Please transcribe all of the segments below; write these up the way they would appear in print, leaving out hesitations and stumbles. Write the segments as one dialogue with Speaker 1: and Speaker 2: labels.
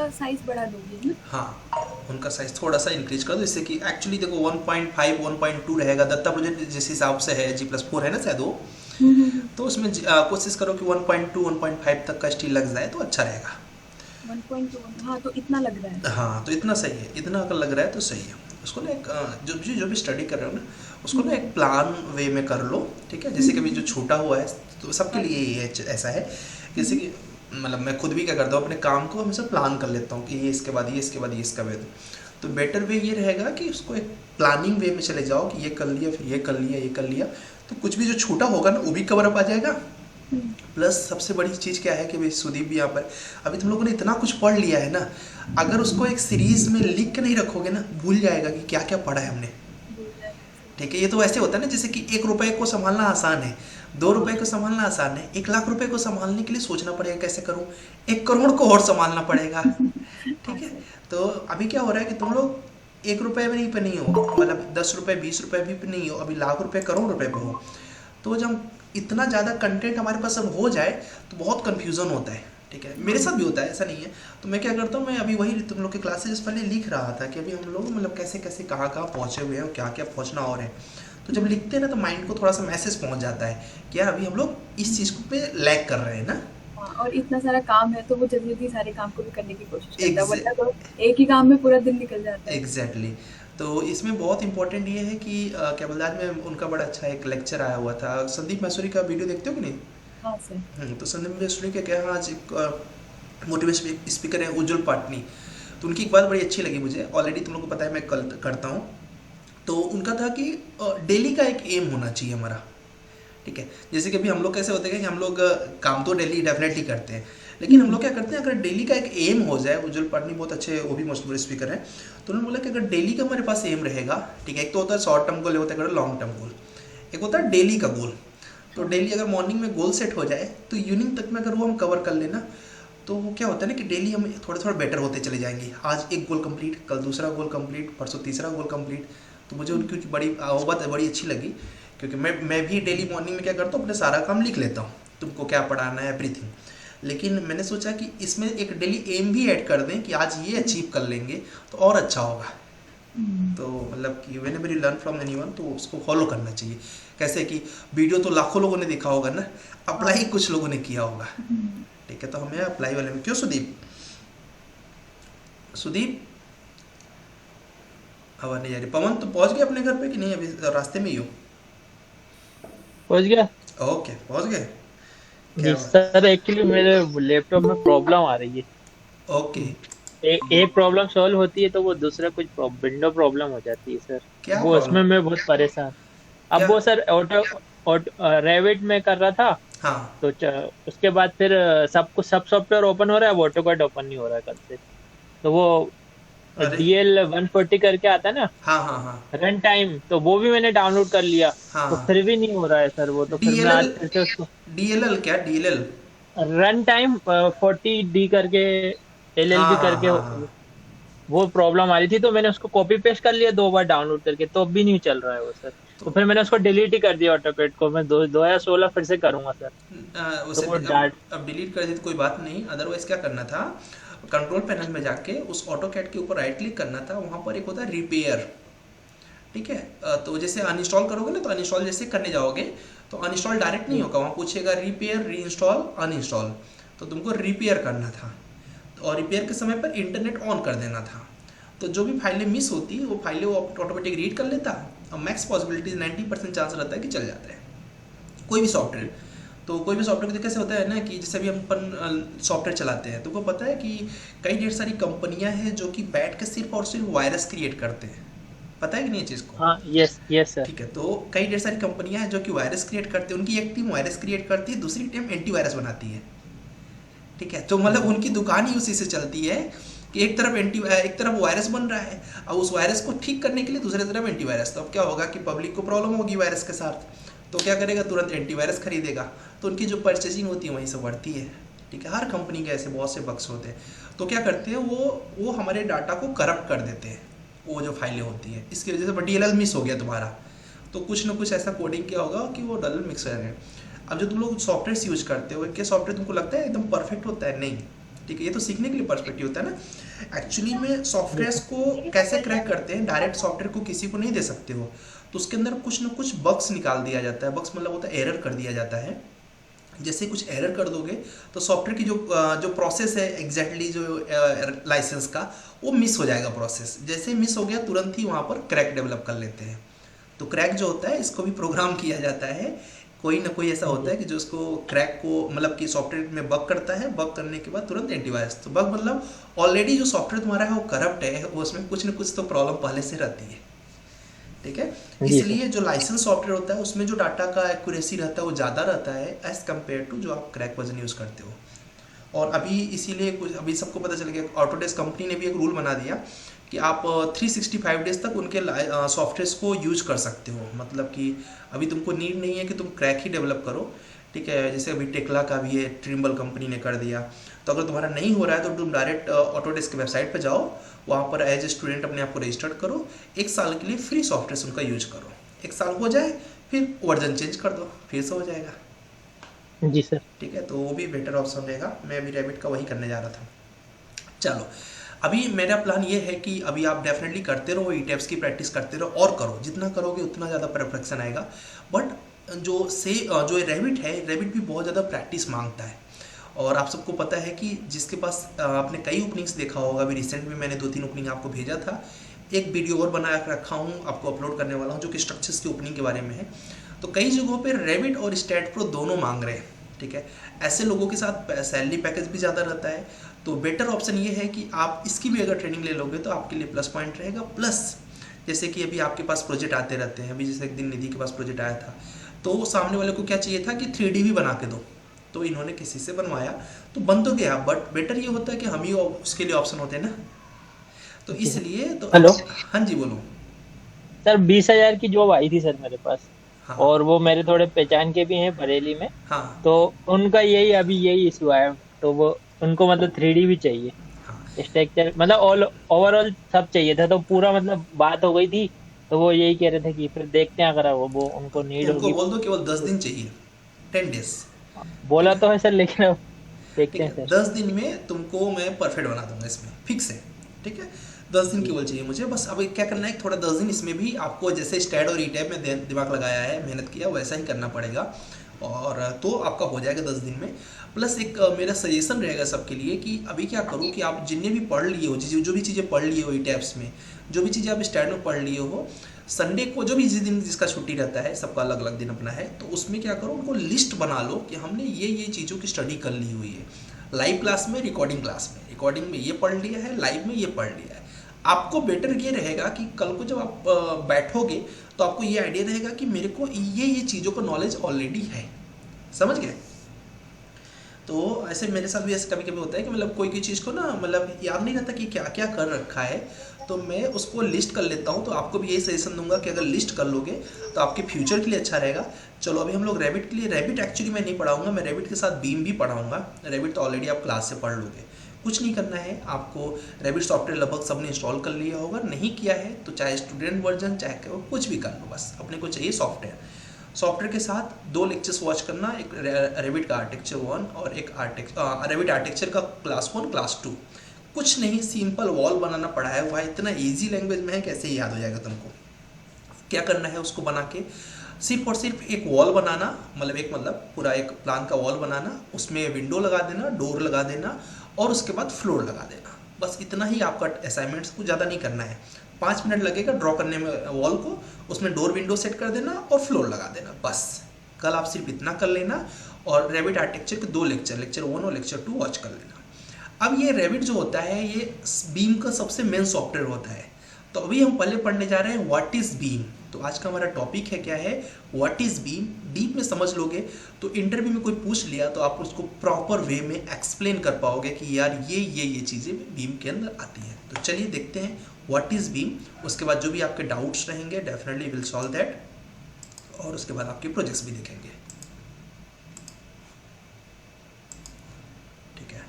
Speaker 1: Size बढ़ा दोगे ना?
Speaker 2: हाँ, उनका साइज़ थोड़ा सा इंक्रीज कर दो, जिससे कि एक्चुअली देखो 1.5 1.2 रहेगा, दत्ता प्रोजेक्ट जिस हिसाब से है G+4 है ना शायद वो,
Speaker 1: हम्म।
Speaker 2: तो उसमें कोशिश करो कि 1.2 1.5 तक का स्टील लग जाए तो अच्छा रहेगा।
Speaker 1: 1.2, हाँ तो इतना लग रहा है।
Speaker 2: हाँ, तो इतना सही है, इतना अगर लग रहा है तो सही है। उसको ना एक जो भी स्टडी कर रहे हो ना, उसको ना
Speaker 1: हम्म
Speaker 2: एक प्लान वे में कर लो, ठीक है। जैसे कि अभी जो
Speaker 1: हम्म।
Speaker 2: छूटा हुआ है, तो सबके
Speaker 1: हाँ
Speaker 2: लिए
Speaker 1: जी।
Speaker 2: ऐसा है। जैसे
Speaker 1: हम्म
Speaker 2: कि मतलब मैं खुद भी क्या करता हूँ, अपने काम को हमेशा प्लान कर लेता हूँ कि ये इसके बाद ये, इसके बाद ये, इसका बाद। तो बेटर वे ये रहेगा कि उसको एक प्लानिंग वे में चले जाओ कि ये कर लिया, फिर ये कर लिया, ये कर लिया, तो कुछ भी जो छूटा होगा ना वो भी कवर अप आ जाएगा।
Speaker 1: हम्म।
Speaker 2: प्लस सबसे बड़ी चीज़ क्या है कि भाई सुदीप भी यहाँ पर, अभी तुम लोगों ने इतना कुछ पढ़ लिया है ना, अगर उसको एक सीरीज में लिख के नहीं रखोगे ना, भूल जाएगा कि क्या क्या पढ़ा है हमने।
Speaker 1: भूल जाएगा, सही
Speaker 2: ठीक
Speaker 1: बात
Speaker 2: है, ये तो ऐसे होता है ना, जैसे कि 1 रुपए को संभालना आसान है, 2 रुपए को संभालना आसान है, 1 लाख रुपए को संभालने के लिए सोचना पड़ेगा कैसे करूँ, 1 करोड़ को और संभालना पड़ेगा।
Speaker 1: है। हाँ
Speaker 2: ठीक है।
Speaker 1: सही।
Speaker 2: तो अभी क्या हो रहा है कि तुम लोग 1 रुपए में नहीं पे नहीं हो, मतलब 10 रुपए 20 रुपए भी पे नहीं हो, अभी लाख रुपए करोड़ रुपए पे हो। तो जब इतना ज़्यादा कंटेंट हमारे पास अब हो जाए तो बहुत कन्फ्यूज़न होता है। ठीक है, मेरे साथ भी
Speaker 1: हाँ।
Speaker 2: होता है, ऐसा नहीं है। तो मैं क्या करता हूँ, मैं अभी वही तुम लोग के क्लासेस पहले लिख रहा था कि अभी हम लोग मतलब कैसे कैसे कहाँ कहाँ पहुँचे हुए हैं और क्या क्या पहुँचना और है। तो जब लिखते हैं ना तो माइंड को थोड़ा सा मैसेज पहुँच जाता है कि यार अभी हम लोग इस चीज़ को पे लैग कर रहे हैं ना।
Speaker 1: हाँ, और इतना सारा काम है तो वो जल्दी जल्दी सारे काम को भी करने की कोशिश करता है,
Speaker 2: एग्जै
Speaker 1: वरना तो एक ही काम में पूरा दिन निकल जाता है।
Speaker 2: Exactly exactly। तो इसमें बहुत इंपॉर्टेंट ये है कि क्या बोलते हैं, आज में उनका बड़ा अच्छा एक लेक्चर आया हुआ था, संदीप मैसूरी का वीडियो देखते हो कि नहीं?
Speaker 1: हाँ सर।
Speaker 2: तो संदीप मैसूरी के क्या है, आज एक मोटिवेशन स्पीकर है उज्जवल पाटनी। तो उनकी एक बात बड़ी अच्छी लगी मुझे, ऑलरेडी तुम लोग को पता है मैं कल करता हूँ। तो उनका था कि डेली का एक एम होना चाहिए हमारा। ठीक है, जैसे कि अभी हम लोग कैसे होते हैं कि हम लोग काम तो डेली डेफिनेटली करते हैं, लेकिन हम
Speaker 1: हम्म
Speaker 2: लोग क्या करते हैं, अगर डेली का एक एम हो जाए, उज्जवल पाटनी बहुत अच्छे वो भी मोटिवेशनल स्पीकर हैं, तो उन्होंने बोला कि अगर डेली का हमारे पास एम रहेगा, ठीक है, एक तो होता है शॉर्ट टर्म गोल, होता है लॉन्ग टर्म गोल, एक होता है डेली का गोल। तो
Speaker 1: हाँ।
Speaker 2: डेली अगर मॉर्निंग में गोल सेट हो जाए तो इवनिंग तक में अगर वो हम कवर कर लेना, तो वो क्या होता है ना कि डेली हम थोड़ा थोड़ा बेटर होते चले जाएंगे। आज एक गोल कंप्लीट, कल दूसरा गोल कंप्लीट, परसों तीसरा गोल कंप्लीट। तो मुझे
Speaker 1: हम्म,
Speaker 2: उनकी बड़ी वो बात बड़ी अच्छी लगी, क्योंकि मैं भी डेली मॉर्निंग में क्या करता हूँ, अपने सारा काम लिख लेता हूँ, तुमको क्या पढ़ाना है एवरीथिंग। लेकिन मैंने सोचा कि इसमें एक डेली एम भी ऐड कर दें कि आज ये
Speaker 1: हम्म,
Speaker 2: अचीव कर लेंगे तो और अच्छा होगा।
Speaker 1: हम्म,
Speaker 2: तो मतलब कि when ever you learn from anyone तो उसको फॉलो करना चाहिए। कैसे कि वीडियो तो लाखों लोगों ने देखा होगा ना, अप्लाई
Speaker 1: हाँ।
Speaker 2: कुछ लोगों ने किया होगा।
Speaker 1: हम्म।
Speaker 2: ठीक है, तो हमें अप्लाई वाले में क्यों सुदीप, सुदीप आवाज नहीं जा रही। पवन तो पहुंच गए अपने घर पे कि नहीं, अभी रास्ते में ही हो?
Speaker 3: पहुंच गया।
Speaker 2: ओके, पहुंच गए। क्या
Speaker 3: जी
Speaker 2: बात
Speaker 3: सर, एक्चुअली मेरे लैपटॉप में प्रॉब्लम आ रही है।
Speaker 2: है। ओके।
Speaker 3: एक प्रॉब्लम सॉल्व होती है तो वो दूसरा कुछ विंडो प्रॉब्लम हो जाती है सर।
Speaker 2: क्या
Speaker 3: वो
Speaker 2: प्रॉब्लम?
Speaker 3: उसमें मैं बहुत परेशान। अब
Speaker 2: क्या?
Speaker 3: वो सर ऑटो ऑटो रेविट में कर रहा था।
Speaker 2: हाँ।
Speaker 3: तो उसके बाद फिर सब सॉफ्टवेयर ओपन हो रहा है, वो ऑटोकैड ओपन नहीं हो रहा है कल से। तो वो
Speaker 2: अरे।
Speaker 3: DL 140 करके आता है ना,
Speaker 2: हाँ हाँ हाँ
Speaker 3: रन टाइम, तो वो भी मैंने डाउनलोड कर लिया। तो
Speaker 2: हाँ।
Speaker 3: फिर भी नहीं हो रहा है सर वो, तो फिर
Speaker 2: डी एल
Speaker 3: मैं
Speaker 2: एल
Speaker 3: आज फिर से उसको
Speaker 2: डी एल एल क्या, D L L?
Speaker 3: Run time 40D करके,
Speaker 2: हाँ
Speaker 3: LLB
Speaker 2: हाँ
Speaker 3: करके
Speaker 2: हाँ हाँ।
Speaker 3: वो प्रॉब्लम आ रही थी। तो मैंने उसको कॉपी पेस्ट कर लिया 2 बार डाउनलोड करके, तो अब भी नहीं चल रहा है वो सर। तो
Speaker 2: तो
Speaker 3: फिर मैंने उसको डिलीट ही कर दिया ऑटोकैड को। मैं 2016 फिर से करूंगा सर। तो
Speaker 2: उसे
Speaker 3: वो डार्ट।
Speaker 2: अब डिलीट कर दी तो कोई बात नहीं, अदरवाइज क्या करना था, कंट्रोल पैनल में जाके उस ऑटो कैट के ऊपर राइट क्लिक करना था, वहाँ पर एक होता है रिपेयर। ठीक है, तो जैसे अनइंस्टॉल करोगे ना, तो अनइंस्टॉल जैसे करने जाओगे तो अनइंस्टॉल डायरेक्ट नहीं होगा, वहाँ पूछेगा रिपेयर, री इंस्टॉल, अनइंस्टॉल। तो तुमको रिपेयर करना था, और रिपेयर के समय पर इंटरनेट ऑन कर देना था। तो जो भी फाइलें मिस होती वो फाइलें वो ऑटोमेटिक रीड कर लेता, और मैक्स पॉसिबिलिटीज 90% चांस रहता है कि चल जाता है कोई भी सॉफ्टवेयर। तो कोई भी सॉफ्टवेयर कैसे होता है ना कि जैसे भी हम अपन सॉफ्टवेयर चलाते हैं, तुमको पता है कि कई ढेर सारी कंपनियां हैं जो कि बैठ के सिर्फ और सिर्फ वायरस क्रिएट करते हैं। पता है कि नहीं ये चीज़ को?
Speaker 3: हाँ, यस यस सर।
Speaker 2: ठीक है, तो कई ढेर सारी कंपनियां हैं जो कि वायरस क्रिएट करते हैं, उनकी एक टीम वायरस क्रिएट करती है, दूसरी टीम एंटीवायरस बनाती है। ठीक है, तो मतलब उनकी दुकान ही उसी से चलती है कि एक तरफ वायरस बन रहा है, और उस वायरस को ठीक करने के लिए दूसरी तरफ एंटीवायरस। तो अब क्या होगा कि पब्लिक को प्रॉब्लम होगी वायरस के साथ, तो क्या करेगा, तुरंत एंटीवायरस खरीदेगा। तो उनकी जो परचेसिंग होती है वहीं से बढ़ती है। ठीक है, हर कंपनी के ऐसे बहुत से बक्स होते हैं। तो क्या करते हैं वो हमारे डाटा को करप्ट कर देते हैं, वो जो फाइलें होती हैं। इसकी वजह से DLL मिस हो गया तुम्हारा, तो कुछ ना कुछ ऐसा कोडिंग किया होगा कि वो मिक्स हो जाए। अब जो तुम लोग सॉफ्टवेयर यूज करते हो, क्या सॉफ्टवेयर तुमको लगता है एकदम परफेक्ट होता है? नहीं। ठीक है, ये तो सीखने के लिए पर्सपेक्टिव होता है ना। एक्चुअली में सॉफ्टवेयर को कैसे क्रैक करते हैं, डायरेक्ट सॉफ्टवेयर को किसी को नहीं दे सकते हो, तो उसके अंदर कुछ ना कुछ बग्स निकाल दिया जाता है। बग्स मतलब होता है एरर कर दिया जाता है। जैसे कुछ एरर कर दोगे तो सॉफ्टवेयर की जो प्रोसेस है एग्जैक्टली जो लाइसेंस का, वो मिस हो जाएगा प्रोसेस। जैसे मिस हो गया तुरंत ही वहाँ पर क्रैक डेवलप कर लेते हैं। तो क्रैक जो होता है इसको भी प्रोग्राम किया जाता है, कोई ना कोई ऐसा होता है कि जो उसको क्रैक को मतलब कि सॉफ्टवेयर में बग करता है, बग करने के बाद तुरंत एंटीवायरस। तो बग मतलब ऑलरेडी जो सॉफ्टवेयर तुम्हारा है वो करप्ट है, वो उसमें कुछ ना कुछ तो प्रॉब्लम पहले से रहती है। ठीक है,
Speaker 3: जी सर।
Speaker 2: इसलिए जो लाइसेंस सॉफ्टवेयर होता है उसमें जो डाटा का एक्यूरेसी रहता है वो ज़्यादा रहता है एज कम्पेयर टू जो आप क्रैक वर्जन यूज़ करते हो। और अभी इसीलिए कुछ अभी सबको पता चल गया, ऑटोडेस्क कंपनी ने भी एक रूल बना दिया कि आप 365 डेज तक उनके सॉफ्टवेयर को यूज कर सकते हो। मतलब कि अभी तुमको नीड नहीं है कि तुम क्रैक ही डेवलप करो। ठीक है, जैसे अभी टेक्ला का भी है, ट्रिम्बल कंपनी ने कर दिया। तो अगर तुम्हारा नहीं हो रहा है तो तुम डायरेक्ट ऑटोडेस्क की वेबसाइट पर जाओ, वहाँ पर एज ए स्टूडेंट अपने आप को रजिस्टर्ड करो, 1 साल के लिए फ्री सॉफ्टवेयर उनका यूज करो। 1 साल हो जाए फिर वर्जन चेंज कर दो, फिर से हो जाएगा।
Speaker 3: जी सर।
Speaker 2: ठीक है, तो वो भी बेटर ऑप्शन रहेगा। मैं अभी रैबिट का वही करने जा रहा था। चलो, अभी मेरा प्लान ये है कि अभी आप डेफिनेटली करते रहो, ई टैप्स की प्रैक्टिस करते रहो और करो, जितना करोगे उतना ज़्यादा परफेक्शन आएगा। बट जो रैबिट है, रैबिट भी बहुत ज़्यादा प्रैक्टिस मांगता है। और आप सबको पता है कि जिसके पास आपने कई ओपनिंग्स देखा होगा, अभी रिसेंट में मैंने 2-3 ओपनिंग आपको भेजा था। एक वीडियो और बना रखा हूँ, आपको अपलोड करने वाला हूँ, जो कि स्ट्रक्चर्स की ओपनिंग के बारे में है। तो कई जगहों पे रैबिट और स्टैट प्रो दोनों मांग रहे हैं। ठीक है, ऐसे लोगों के साथ सैलरी पैकेज भी ज़्यादा रहता है। तो बेटर ऑप्शन ये है कि आप इसकी भी अगर ट्रेनिंग ले लोगे तो आपके लिए प्लस पॉइंट रहेगा। प्लस जैसे कि अभी आपके पास प्रोजेक्ट आते रहते हैं, अभी जैसे एक दिन निधि के पास प्रोजेक्ट आया था, तो सामने वाले को क्या चाहिए था कि 3D भी बना के दो, तो इन्होंने किसी से बनवाया तो बन तो गया, बट बेटर ये होता है कि हम ही उसके लिए ऑप्शन होते हैं ना। तो
Speaker 3: जी सर।
Speaker 2: इसलिए तो
Speaker 3: हेलो
Speaker 2: हाँ जी बोलो।
Speaker 3: सर, 20,000 की जॉब आई थी सर मेरे पास,
Speaker 2: हाँ
Speaker 3: और वो मेरे थोड़े पहचान के भी हैं बरेली में।
Speaker 2: हाँ
Speaker 3: तो उनका यही इशू आया। तो वो उनको मतलब 3D भी चाहिए,
Speaker 2: हाँ।
Speaker 3: स्ट्रक्चर मतलब ऑल ओवरऑल सब चाहिए था। तो पूरा मतलब बात हो गई थी। तो वो यही कह रहे थे कि फिर देखते हैं, अगर वो उनको नीड
Speaker 2: उनको
Speaker 3: होगी
Speaker 2: बोल दो केवल 10 दिन
Speaker 3: तो।
Speaker 2: चाहिए, 10 डेज।
Speaker 3: बोला
Speaker 2: ठीक है,
Speaker 3: तो है सर, लेकिन अब देखते
Speaker 2: ठीक
Speaker 3: हैं
Speaker 2: है,
Speaker 3: सर।
Speaker 2: 10 दिन में तुमको मैं परफेक्ट बना दूंगा, इसमें फिक्स है। ठीक है, 10 दिन
Speaker 3: जी
Speaker 2: केवल चाहिए मुझे बस। अब क्या करना है, थोड़ा 10 दिन इसमें भी आपको जैसे स्टैड और ई टैब में दिमाग लगाया है, मेहनत किया, वैसा ही करना पड़ेगा। और तो आपका हो जाएगा 10 दिन में। प्लस एक मेरा सजेशन रहेगा सबके लिए कि अभी क्या करो कि आप जितने भी पढ़ लिए हो, जो भी चीज़ें पढ़ लिए हो ई टैब्स में, जो भी चीज़ें आप स्टैड में पढ़ लिए हो, संडे को जो भी जिस दिन जिसका छुट्टी रहता है, सबका अलग अलग दिन अपना है, तो उसमें क्या करो, उनको लिस्ट बना लो कि हमने ये चीज़ों की स्टडी कर ली हुई है। लाइव क्लास में, रिकॉर्डिंग क्लास में, रिकॉर्डिंग में ये पढ़ लिया है, लाइव में ये पढ़ लिया है। आपको बेटर ये रहेगा कि कल को जब आप बैठोगे तो आपको ये आइडिया रहेगा कि मेरे को ये चीज़ों का नॉलेज ऑलरेडी है। समझ गए? तो ऐसे मेरे साथ भी ऐसे कभी कभी होता है कि मतलब कोई चीज़ को ना मतलब याद नहीं रहता कि क्या क्या कर रखा है, तो मैं उसको लिस्ट कर लेता हूँ। तो आपको भी यही सजेशन दूंगा कि अगर लिस्ट कर लोगे तो आपके फ्यूचर के लिए अच्छा रहेगा। चलो, अभी हम लोग रैबिट के लिए, रैबिट एक्चुअली मैं नहीं पढ़ाऊंगा, मैं रैबिट के साथ बीम भी पढ़ाऊंगा। रैबिट तो ऑलरेडी आप क्लास से पढ़ लोगे, कुछ नहीं करना है आपको। रैबिट सॉफ्टवेयर लगभग सबने इंस्टॉल कर लिया होगा, नहीं किया है तो चाहे स्टूडेंट वर्जन चाहे कुछ भी कर लो, बस अपने को चाहिए सॉफ्टवेयर। सॉफ्टवेयर के साथ 2 लेक्चर्स वॉच करना, एक रेविट का आर्किटेक्चर 1 और एक रेविट आर्किटेक्चर का क्लास 1 क्लास 2। कुछ नहीं, सिंपल वॉल बनाना पढ़ाया हुआ है, इतना इजी लैंग्वेज में है, कैसे ही याद हो जाएगा तुमको। क्या करना है, उसको बना के सिर्फ और सिर्फ एक वॉल बनाना, मतलब पूरा एक प्लान का वॉल बनाना, उसमें विंडो लगा देना, डोर लगा देना और उसके बाद फ्लोर लगा देना। बस इतना ही आपका असाइनमेंट्स, कुछ ज़्यादा नहीं करना है। 5 मिनट लगेगा ड्रॉ करने में वॉल को, उसमें डोर विंडो सेट कर देना और फ्लोर लगा देना, बस। कल आप सिर्फ इतना कर लेना और रैबिट आर्किटेक्चर के 2 लेक्चर, लेक्चर 1 और लेक्चर 2 वॉच कर लेना। अब ये रैबिट जो होता है ये बीम का सबसे मेन सॉफ्टवेयर होता है। तो अभी हम पहले पढ़ने जा रहे हैं व्हाट इज बीम। तो आज का हमारा टॉपिक है क्या है, व्हाट इज बीम। डीप में समझ लोगे तो इंटरव्यू में कोई पूछ लिया तो आप उसको प्रॉपर वे में एक्सप्लेन कर पाओगे कि यार ये चीज़ें बीम के अंदर आती हैं। तो चलिए देखते हैं व्हाट इज बीम। उसके बाद जो भी आपके डाउट्स रहेंगे डेफिनेटली विल सॉल्व दैट, और उसके बाद आपके प्रोजेक्ट्स भी देखेंगे। ठीक है,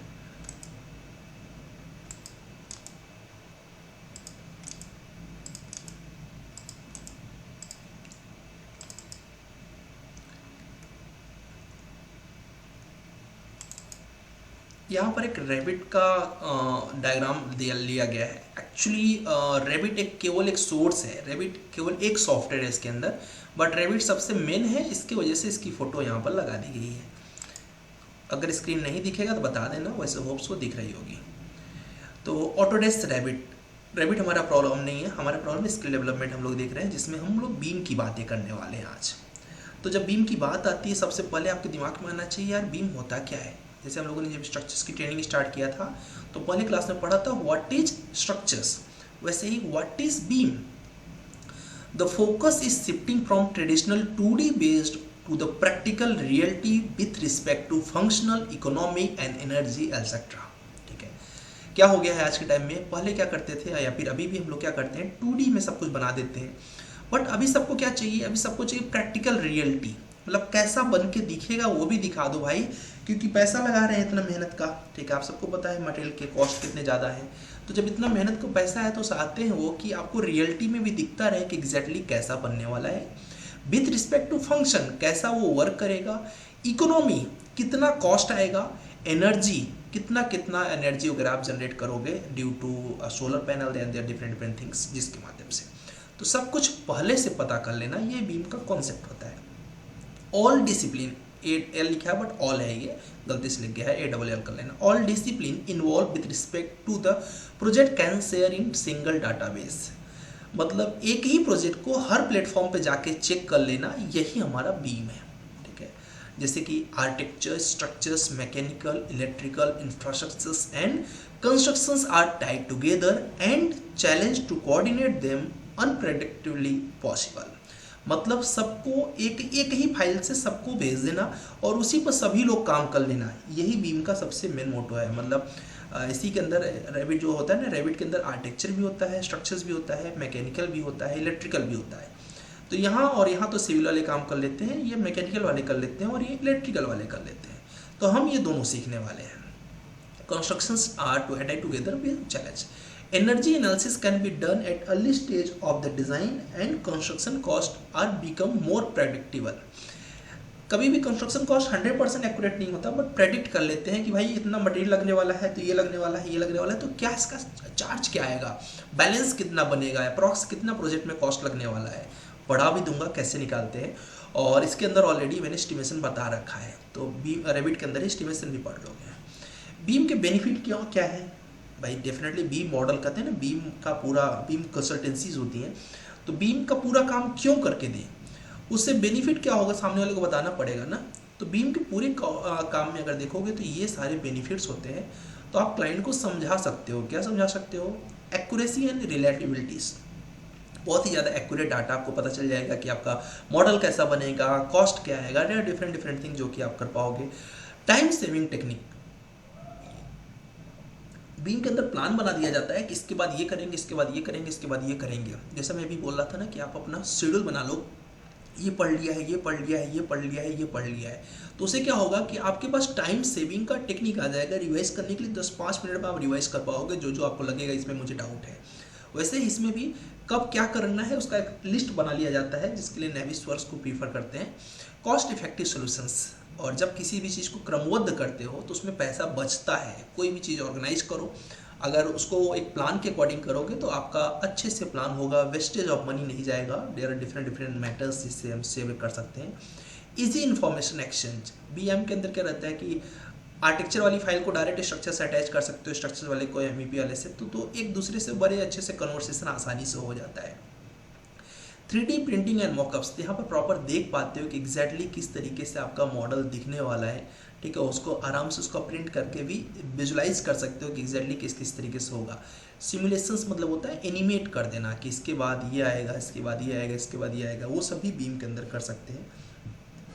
Speaker 2: यहाँ पर एक रैबिट का डायग्राम लिया गया है। एक्चुअली रैबिट केवल एक सोर्स है, रैबिट केवल एक सॉफ्टवेयर है इसके अंदर, बट रैबिट सबसे मेन है, इसकी वजह से इसकी फ़ोटो यहाँ पर लगा दी गई है। अगर स्क्रीन नहीं दिखेगा तो बता देना, वैसे होप्स को दिख रही होगी। तो ऑटोडेस्क रैबिट हमारा प्रॉब्लम नहीं है, हमारा प्रॉब्लम स्किल डेवलपमेंट हम लोग देख रहे हैं, जिसमें हम लोग बीम की बातें करने वाले हैं आज। तो जब बीम की बात आती है, सबसे पहले आपके दिमाग में आना चाहिए यार बीम होता क्या है। जैसे हम लोगों ने जब स्ट्रक्चर्स की ट्रेनिंग स्टार्ट किया था तो पहले क्लास में पढ़ा था व्हाट इज स्ट्रक्चर्स, वैसे ही what is beam. The focus is shifting from traditional 2D based to the practical reality with respect to functional, economic and energy etcetera. ठीक है, क्या हो गया है आज के टाइम में, पहले क्या करते थे या फिर अभी भी हम लोग क्या करते हैं, 2D में सब कुछ बना देते हैं, बट अभी सबको क्या चाहिए, अभी सबको चाहिए प्रैक्टिकल रियलिटी, मतलब कैसा बन के दिखेगा वो भी दिखा दो भाई, क्योंकि पैसा लगा रहे हैं इतना मेहनत का। ठीक है, आप सबको पता है मटेरियल के कॉस्ट कितने ज़्यादा है, तो जब इतना मेहनत का पैसा है तो चाहते हैं वो कि आपको रियलिटी में भी दिखता रहे कि एग्जैक्टली कैसा बनने वाला है, विथ रिस्पेक्ट टू फंक्शन कैसा वो वर्क करेगा, इकोनॉमी कितना कॉस्ट आएगा, एनर्जी कितना एनर्जी वगैरह आप जनरेट करोगे due to solar panel and their different things, जिसके माध्यम से तो सब कुछ पहले से पता कर लेना, ये बीम का कॉन्सेप्ट होता है। ऑल डिसिप्लिन, एल लिखा है बट ऑल है, ये गलती से लिख गया है, ALL कर लेना। All discipline involve with respect to the project can share in single database, मतलब एक ही प्रोजेक्ट को हर प्लेटफॉर्म पे जाके चेक कर लेना, यही हमारा बीम है। ठीक है, जैसे कि architecture, structures, mechanical, electrical, infrastructures and constructions are tied together and challenge to coordinate them unpredictably possible, मतलब सबको एक ही फाइल से सबको भेज देना और उसी पर सभी लोग काम कर लेना, यही बीम का सबसे मेन मोटो है। मतलब इसी के अंदर रैबिट जो होता है ना, रैबिट के अंदर आर्किटेक्चर भी होता है, स्ट्रक्चर्स भी होता है, मैकेनिकल भी होता है, इलेक्ट्रिकल भी होता है। तो यहाँ तो सिविल वाले काम कर लेते हैं, ये मैकेनिकल वाले कर लेते हैं और ये इलेक्ट्रिकल वाले कर लेते हैं, तो हम ये दोनों सीखने वाले हैं। Constructions are to attack together with challenge. Energy analysis can be done at early stage of the design and construction cost are become more predictable. कभी भी कंस्ट्रक्शन कॉस्ट 100% एक्यूरेट नहीं होता, बट प्रेडिक्ट कर लेते हैं कि भाई इतना मटेरियल लगने वाला है, तो ये लगने वाला है, ये लगने वाला है, तो क्या इसका चार्ज क्या आएगा, बैलेंस कितना बनेगा, अप्रॉक्स कितना प्रोजेक्ट में कॉस्ट लगने वाला है, पढ़ा भी दूंगा कैसे निकालते हैं, और इसके अंदर ऑलरेडी मैंने एस्टिमेशन बता रखा है, तो बीम रैबिट के अंदर एस्टिमेशन भी पढ़ लोगे। बीम के बेनिफिट क्या है भाई, डेफिनेटली बीम मॉडल कहते हैं ना, बीम का पूरा बीम कंसल्टेंसीज होती हैं, तो बीम का पूरा काम क्यों करके दें, उससे बेनिफिट क्या होगा सामने वाले को बताना पड़ेगा ना। तो बीम के पूरे काम में अगर देखोगे तो ये सारे बेनिफिट्स होते हैं, तो आप क्लाइंट को समझा सकते हो, क्या समझा सकते हो, एक्यूरेसी एंड रिलेटिविटीज़, बहुत ही ज़्यादा एक्यूरेट डाटा आपको पता चल जाएगा कि आपका मॉडल कैसा बनेगा, कॉस्ट क्या आएगा, डिफरेंट थिंग जो कि आप कर पाओगे। टाइम सेविंग टेक्निक, बीम के अंदर प्लान बना दिया जाता है कि इसके बाद ये करेंगे, इसके बाद ये करेंगे, इसके बाद ये करेंगे। जैसा मैं भी बोल रहा था ना कि आप अपना शेड्यूल बना लो, ये पढ़ लिया है, ये पढ़ लिया है, ये पढ़ लिया है, ये पढ़ लिया है, तो उससे क्या होगा कि आपके पास टाइम सेविंग का टेक्निक आ जाएगा। रिवाइज करने के लिए 10-5 मिनट में आप रिवाइज कर पाओगे, जो जो आपको लगेगा इसमें मुझे डाउट है। वैसे इसमें भी कब क्या करना है उसका एक लिस्ट बना लिया जाता है, जिसके लिए नेविसवर्स को प्रीफर करते हैं। कॉस्ट इफेक्टिव सोल्यूशंस, और जब किसी भी चीज़ को क्रमबद्ध करते हो तो उसमें पैसा बचता है। कोई भी चीज़ ऑर्गेनाइज करो, अगर उसको एक प्लान के अकॉर्डिंग करोगे तो आपका अच्छे से प्लान होगा, वेस्टेज ऑफ मनी नहीं जाएगा। देयर आर डिफरेंट मैटर्स जिससे हम सेव कर सकते हैं। इजी इन्फॉर्मेशन एक्सचेंज, बीएम के अंदर क्या रहता है कि आर्किटेक्चर वाली फाइल को डायरेक्ट स्ट्रक्चर से अटैच कर सकते हो, स्ट्रक्चर वाले को एमईपी वाले से, तो एक दूसरे से बड़े अच्छे से कन्वर्सेशन आसानी से हो जाता है। 3D प्रिंटिंग एंड मॉकअप्स, यहाँ पर प्रॉपर देख पाते हो कि एग्जैक्टली किस तरीके से आपका मॉडल दिखने वाला है, ठीक है, उसको आराम से उसका प्रिंट करके भी विजुलाइज कर सकते हो कि एग्जैक्टली किस तरीके से होगा। सिमुलेशंस मतलब होता है एनिमेट कर देना कि इसके बाद ये आएगा, इसके बाद ये आएगा, इसके बाद ये आएगा, वो सभी बीम के अंदर कर सकते हैं।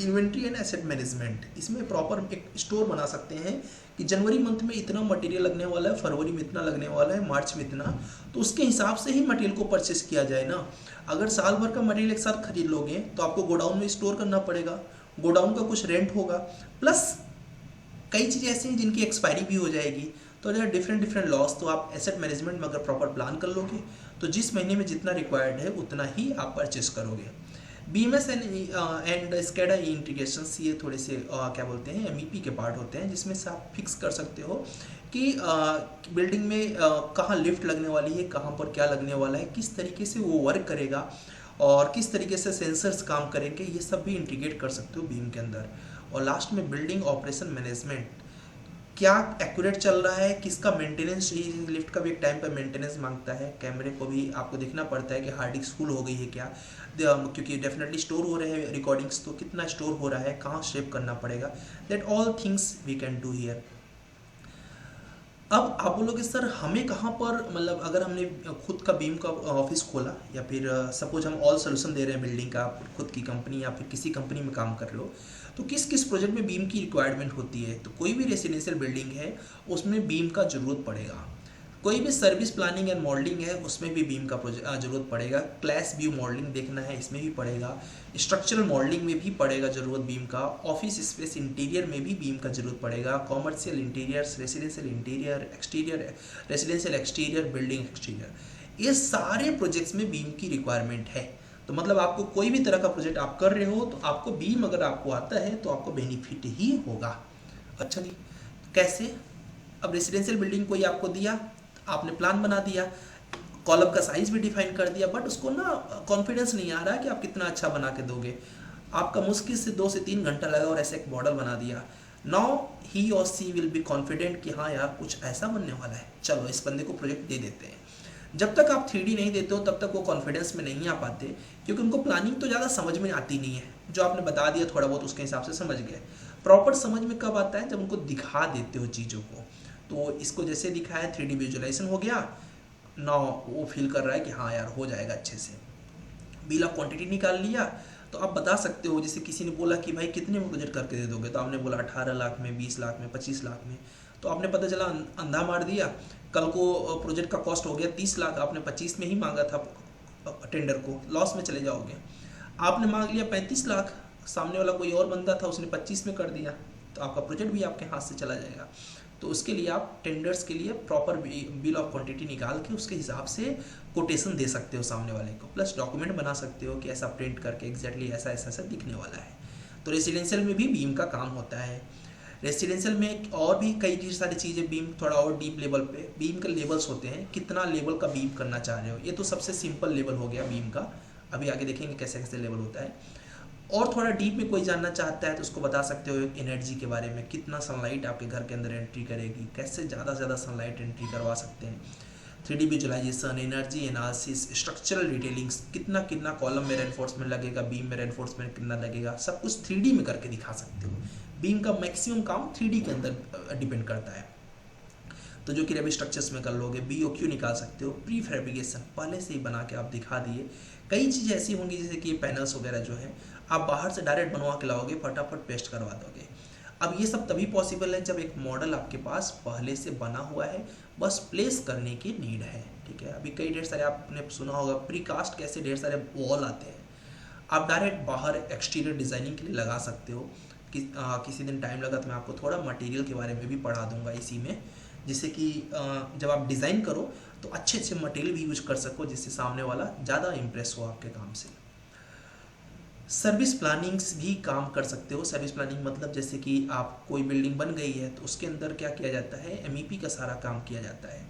Speaker 2: इन्वेंट्री एंड एसेट मैनेजमेंट, इसमें प्रॉपर एक स्टोर बना सकते हैं कि जनवरी मंथ में इतना मटेरियल लगने वाला है, फरवरी में इतना लगने वाला है, मार्च में इतना, तो उसके हिसाब से ही मटेरियल को परचेस किया जाए ना। अगर साल भर का मटेरियल एक साथ खरीद लोगे तो आपको गोडाउन में स्टोर करना पड़ेगा, गोडाउन का कुछ रेंट होगा, प्लस कई चीज़ें ऐसी हैं जिनकी एक्सपायरी भी हो जाएगी, तो अगर डिफरेंट लॉस, तो आप एसेट मैनेजमेंट में अगर प्रॉपर प्लान कर लोगे तो जिस महीने में जितना रिक्वायर्ड है उतना ही आप परचेस करोगे। बीएमएस एंड स्केडा इंटीग्रेशंस, ये थोड़े से क्या बोलते हैं एमईपी के पार्ट होते हैं, जिसमें से आप फिक्स कर सकते हो कि बिल्डिंग में कहाँ लिफ्ट लगने वाली है, कहाँ पर क्या लगने वाला है, किस तरीके से वो वर्क करेगा और किस तरीके से सेंसर्स काम करेंगे, ये सब भी इंटीग्रेट कर सकते हो बीम के अंदर। और लास्ट में बिल्डिंग ऑपरेशन मैनेजमेंट, क्या एक्यूरेट चल रहा है, किसका मेंटेनेंस, लिफ्ट का भी एक टाइम पर मेंटेनेंस मांगता है, कैमरे को भी आपको देखना पड़ता है कि हार्ड डिस्क फुल हो गई है क्या, क्योंकि डेफिनेटली स्टोर हो रहे हैं रिकॉर्डिंग्स, तो कितना स्टोर हो रहा है, कहाँ शेप करना पड़ेगा, that all things we can do here. अब आप बोलोगे सर हमें कहाँ पर, मतलब अगर हमने खुद का बीम का ऑफिस खोला या फिर सपोज हम ऑल सोल्यूशन दे रहे हैं बिल्डिंग का, खुद की कंपनी या फिर किसी कंपनी में काम कर रहे हो, तो किस किस प्रोजेक्ट में बीम की रिक्वायरमेंट होती है। तो कोई भी रेसिडेंशियल बिल्डिंग है उसमें बीम का ज़रूरत पड़ेगा, कोई भी सर्विस प्लानिंग एंड मॉडलिंग है उसमें भी बीम का ज़रूरत पड़ेगा, क्लास व्यू मॉडलिंग देखना है इसमें भी पड़ेगा, स्ट्रक्चरल मॉडलिंग में भी पड़ेगा ज़रूरत बीम का, ऑफिस स्पेस इंटीरियर में भी बीम का ज़रूरत पड़ेगा, commercial interiors, residential interior, exterior, residential exterior, building exterior, ये सारे प्रोजेक्ट्स में बीम की रिक्वायरमेंट है। तो मतलब आपको कोई भी तरह का प्रोजेक्ट आप कर रहे हो तो आपको बीम अगर आपको आता है तो आपको बेनिफिट ही होगा। अच्छा जी, कैसे? अब रेसिडेंशियल बिल्डिंग कोई आपको दिया, आपने प्लान बना दिया, कॉलम का साइज भी डिफाइन कर दिया, बट उसको ना कॉन्फिडेंस नहीं आ रहा है कि आप कितना अच्छा बना के दोगे, आपका मुश्किल से 2 से 3 घंटा लगा और ऐसे एक मॉडल बना दिया। नाउ ही और सी विल बी कॉन्फिडेंट कि हाँ यार कुछ ऐसा बनने वाला है, चलो इस बंदे को प्रोजेक्ट दे देते हैं। जब तक आप 3D नहीं देते हो तब तक वो कॉन्फिडेंस में नहीं आ पाते, क्योंकि उनको प्लानिंग तो ज़्यादा समझ में आती नहीं है, जो आपने बता दिया थोड़ा बहुत उसके हिसाब से समझ गए। प्रॉपर समझ में कब आता है? जब उनको दिखा देते हो चीज़ों को। तो इसको जैसे दिखा है 3D विजुअलाइजेशन हो गया, नाउ वो फील कर रहा है कि हाँ यार हो जाएगा अच्छे से। बिल ऑफ क्वांटिटी निकाल लिया, तो आप बता सकते हो, जैसे किसी ने बोला कि भाई कितने में प्रोजेक्ट करके दे दोगे, तो आपने बोला 18 लाख में, 20 लाख में, 25 लाख में, तो आपने पता चला अंधा मार दिया, कल को प्रोजेक्ट का कॉस्ट हो गया 30 लाख, आपने 25 में ही मांगा था टेंडर को, लॉस में चले जाओगे। आपने मांग लिया 35 लाख, सामने वाला कोई और बंदा था उसने 25 में कर दिया, तो आपका प्रोजेक्ट भी आपके हाथ से चला जाएगा। तो उसके लिए आप टेंडर्स के लिए प्रॉपर बिल ऑफ क्वांटिटी निकाल के उसके हिसाब से कोटेशन दे सकते हो सामने वाले को, प्लस डॉक्यूमेंट बना सकते हो कि ऐसा प्रिंट करके एग्जैक्टली ऐसा ऐसा ऐसा दिखने वाला है। तो रेसिडेंशियल में भी बीम का काम होता है। रेसिडेंशियल में और भी कई सारी चीज़ें, बीम थोड़ा और डीप लेवल पे बीम के लेवल्स होते हैं, कितना लेवल का बीम करना चाह रहे हो। ये तो सबसे सिंपल लेवल हो गया बीम का, अभी आगे देखेंगे कैसे कैसे लेवल होता है। और थोड़ा डीप में कोई जानना चाहता है तो उसको बता सकते हो एनर्जी के बारे में, कितना सनलाइट आपके घर के अंदर एंट्री करेगी, कैसे ज़्यादा से ज़्यादा सनलाइट एंट्री करवा सकते हैं। 3D visualization, energy analysis, structural detailings, कितना कितना कॉलम में रेनफोर्समेंट लगेगा, बीम में रेनफोर्समेंट कितना लगेगा, सब कुछ 3D में करके दिखा सकते हो। बीम का मैक्सिमम काम 3D के अंदर डिपेंड करता है। तो जो कि रेबी स्ट्रक्चर्स में कर लोगे, BOQ निकाल सकते हो। प्री फैब्रिकेशन पहले से ही बना के आप दिखा दिए। कई चीज़ें ऐसी होंगी जैसे कि पैनल्स वगैरह जो है आप बाहर से डायरेक्ट बनवा के लाओगे, फटाफट पेस्ट करवा दोगे। अब ये सब तभी पॉसिबल है जब एक मॉडल आपके पास पहले से बना हुआ है, बस प्लेस करने की नीड है। ठीक है, अभी कई ढेर सारे आपने सुना होगा प्रीकास्ट कैसे ढेर सारे वॉल आते हैं, आप डायरेक्ट बाहर एक्सटीरियर डिज़ाइनिंग के लिए लगा सकते हो। किसी दिन टाइम लगा तो मैं आपको थोड़ा मटेरियल के बारे में भी पढ़ा दूंगा इसी में, जिससे कि जब आप डिज़ाइन करो तो अच्छे अच्छे मटेरियल भी यूज कर सको, जिससे सामने वाला ज़्यादा इम्प्रेस हो आपके काम से। सर्विस प्लानिंग्स भी काम कर सकते हो। सर्विस प्लानिंग मतलब जैसे कि आप कोई बिल्डिंग बन गई है तो उसके अंदर क्या किया जाता है, MEP का सारा काम किया जाता है।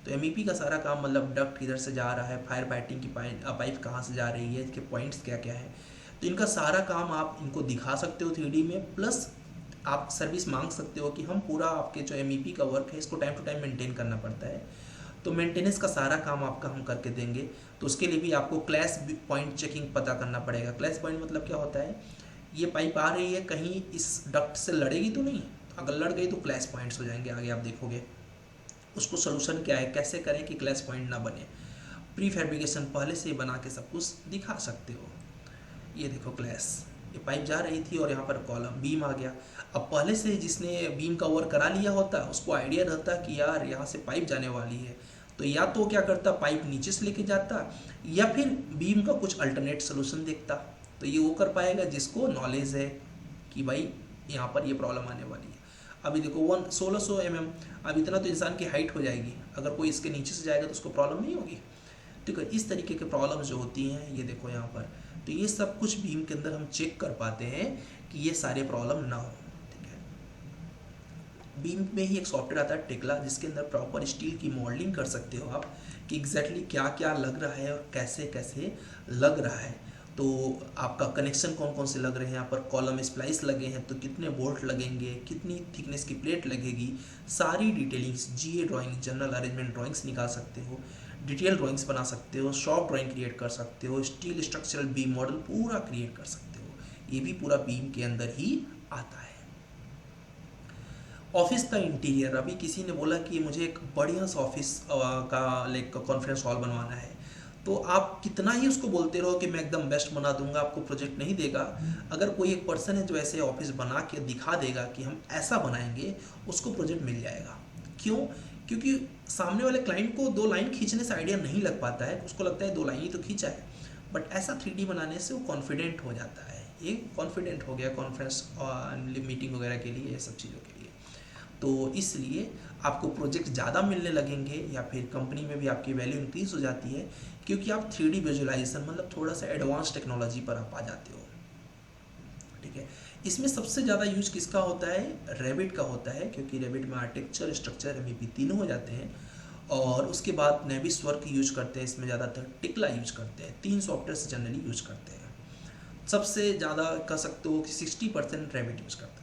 Speaker 2: तो MEP का सारा काम मतलब डक्ट किधर से जा रहा है, फायर फाइटिंग की पाइप कहाँ से जा रही है, इसके पॉइंट्स क्या क्या है, तो इनका सारा काम आप इनको दिखा सकते हो 3D में। प्लस आप सर्विस मांग सकते हो कि हम पूरा आपके जो MEP का वर्क है इसको टाइम टू टाइम मेंटेन करना पड़ता है, तो मेंटेनेंस का सारा काम आपका हम करके देंगे। तो उसके लिए भी आपको क्लैश पॉइंट चेकिंग पता करना पड़ेगा। क्लैश पॉइंट मतलब क्या होता है, ये पाइप आ रही है कहीं इस डक्ट से लड़ेगी तो नहीं, अगर लड़ गई तो क्लैश पॉइंट्स हो जाएंगे, आगे आप देखोगे। उसको सोल्यूशन क्या है, कैसे करें कि क्लैश पॉइंट ना बने। प्री फैब्रिकेशन पहले से ही बना के सब कुछ दिखा सकते हो। ये देखो क्लैश, ये पाइप जा रही थी और यहाँ पर कॉलम बीम आ गया। अब पहले से जिसने बीम का वर्क करा लिया होता उसको आइडिया रहता कि यार यहाँ से पाइप जाने वाली है, तो या तो क्या करता पाइप नीचे से लेके जाता, या फिर बीम का कुछ अल्टरनेट सोल्यूशन देखता। तो ये वो कर पाएगा जिसको नॉलेज है कि भाई यहाँ पर ये प्रॉब्लम आने वाली है। अभी देखो 1600 mm, अब इतना तो इंसान की हाइट हो जाएगी, अगर कोई इसके नीचे से जाएगा तो उसको प्रॉब्लम नहीं होगी। ठीक है। इस तरीके के प्रॉब्लम्स जो होती हैं ये देखो यहाँ पर, तो ये सब कुछ बीम के अंदर हम चेक कर पाते हैं कि ये सारे प्रॉब्लम ना हो। ठीक है, बीम में ही एक सॉफ्टवेयर आता है टेक्ला, जिसके अंदर प्रॉपर स्टील की मॉडलिंग कर सकते हो आप कि एग्जैक्टली क्या क्या लग रहा है और कैसे कैसे लग रहा है। तो आपका कनेक्शन कौन कौन से लग रहे हैं, यहाँ पर कॉलम स्प्लाइस लगे हैं तो कितने बोल्ट लगेंगे, कितनी थिकनेस की प्लेट लगेगी, सारी डिटेलिंग्स, जीए ड्राइंग, जनरल अरेंजमेंट ड्राइंग्स निकाल सकते हो, डिटेल ड्राइंग्स बना सकते हो, शॉप ड्राइंग क्रिएट कर सकते हो, स्टील स्ट्रक्चरल बीम मॉडल पूरा क्रिएट कर सकते हो। ये भी पूरा बीम के अंदर ही आता है। ऑफिस का इंटीरियर, अभी किसी ने बोला कि मुझे एक बढ़िया सा ऑफिस का लाइक कॉन्फ्रेंस हॉल बनवाना है, तो आप कितना ही उसको बोलते रहो कि मैं एकदम बेस्ट बना दूंगा, आपको प्रोजेक्ट नहीं देगा। अगर कोई एक पर्सन है जो ऐसे ऑफिस बना के दिखा देगा कि हम ऐसा बनाएंगे, उसको प्रोजेक्ट मिल जाएगा। क्यों? क्योंकि सामने वाले क्लाइंट को 2 लाइन खींचने से आइडिया नहीं लग पाता है, उसको लगता है 2 लाइन ही तो खींचा है, बट ऐसा 3D बनाने से वो कॉन्फिडेंट हो जाता है। ये कॉन्फिडेंट हो गया कॉन्फ्रेंस मीटिंग वगैरह के लिए, ये सब चीज़ों के लिए। तो इसलिए आपको प्रोजेक्ट ज़्यादा मिलने लगेंगे या फिर कंपनी में भी आपकी वैल्यू इंक्रीज हो जाती है, क्योंकि आप 3D विजुअलाइजेशन मतलब थोड़ा सा एडवांस टेक्नोलॉजी पर आप आ जाते हो। ठीक है, इसमें सबसे ज़्यादा यूज किसका होता है? रेविट का होता है, क्योंकि रेविट में आर्किटेक्चर, स्ट्रक्चर, एमईपी तीनों हो जाते हैं। और उसके बाद नेविसवर्क यूज करते हैं, इसमें ज़्यादातर टिकला यूज करते हैं। 3 सॉफ्टवेयर जनरली यूज करते हैं। सबसे ज़्यादा कह सकते हो कि 60% रेविट यूज करते हैं।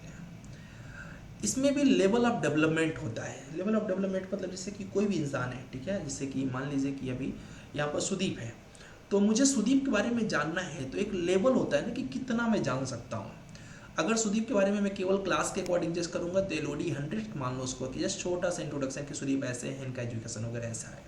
Speaker 2: इसमें भी लेवल ऑफ डेवलपमेंट होता है। लेवल ऑफ डेवलपमेंट मतलब जैसे कि कोई भी इंसान है, ठीक है, जैसे कि मान लीजिए कि अभी यहाँ पर सुदीप है, तो मुझे सुदीप के बारे में जानना है, तो एक लेवल होता है ना कि कितना मैं जान सकता हूँ। अगर सुदीप के बारे में मैं केवल क्लास के अकॉर्डिंग जस्ट करूँगा तो LOD 100 मान लो उसको कि जस्ट छोटा सा इंट्रोडक्शन कि सुदीप ऐसे हैं, इनका एजुकेशन वगैरह ऐसा है।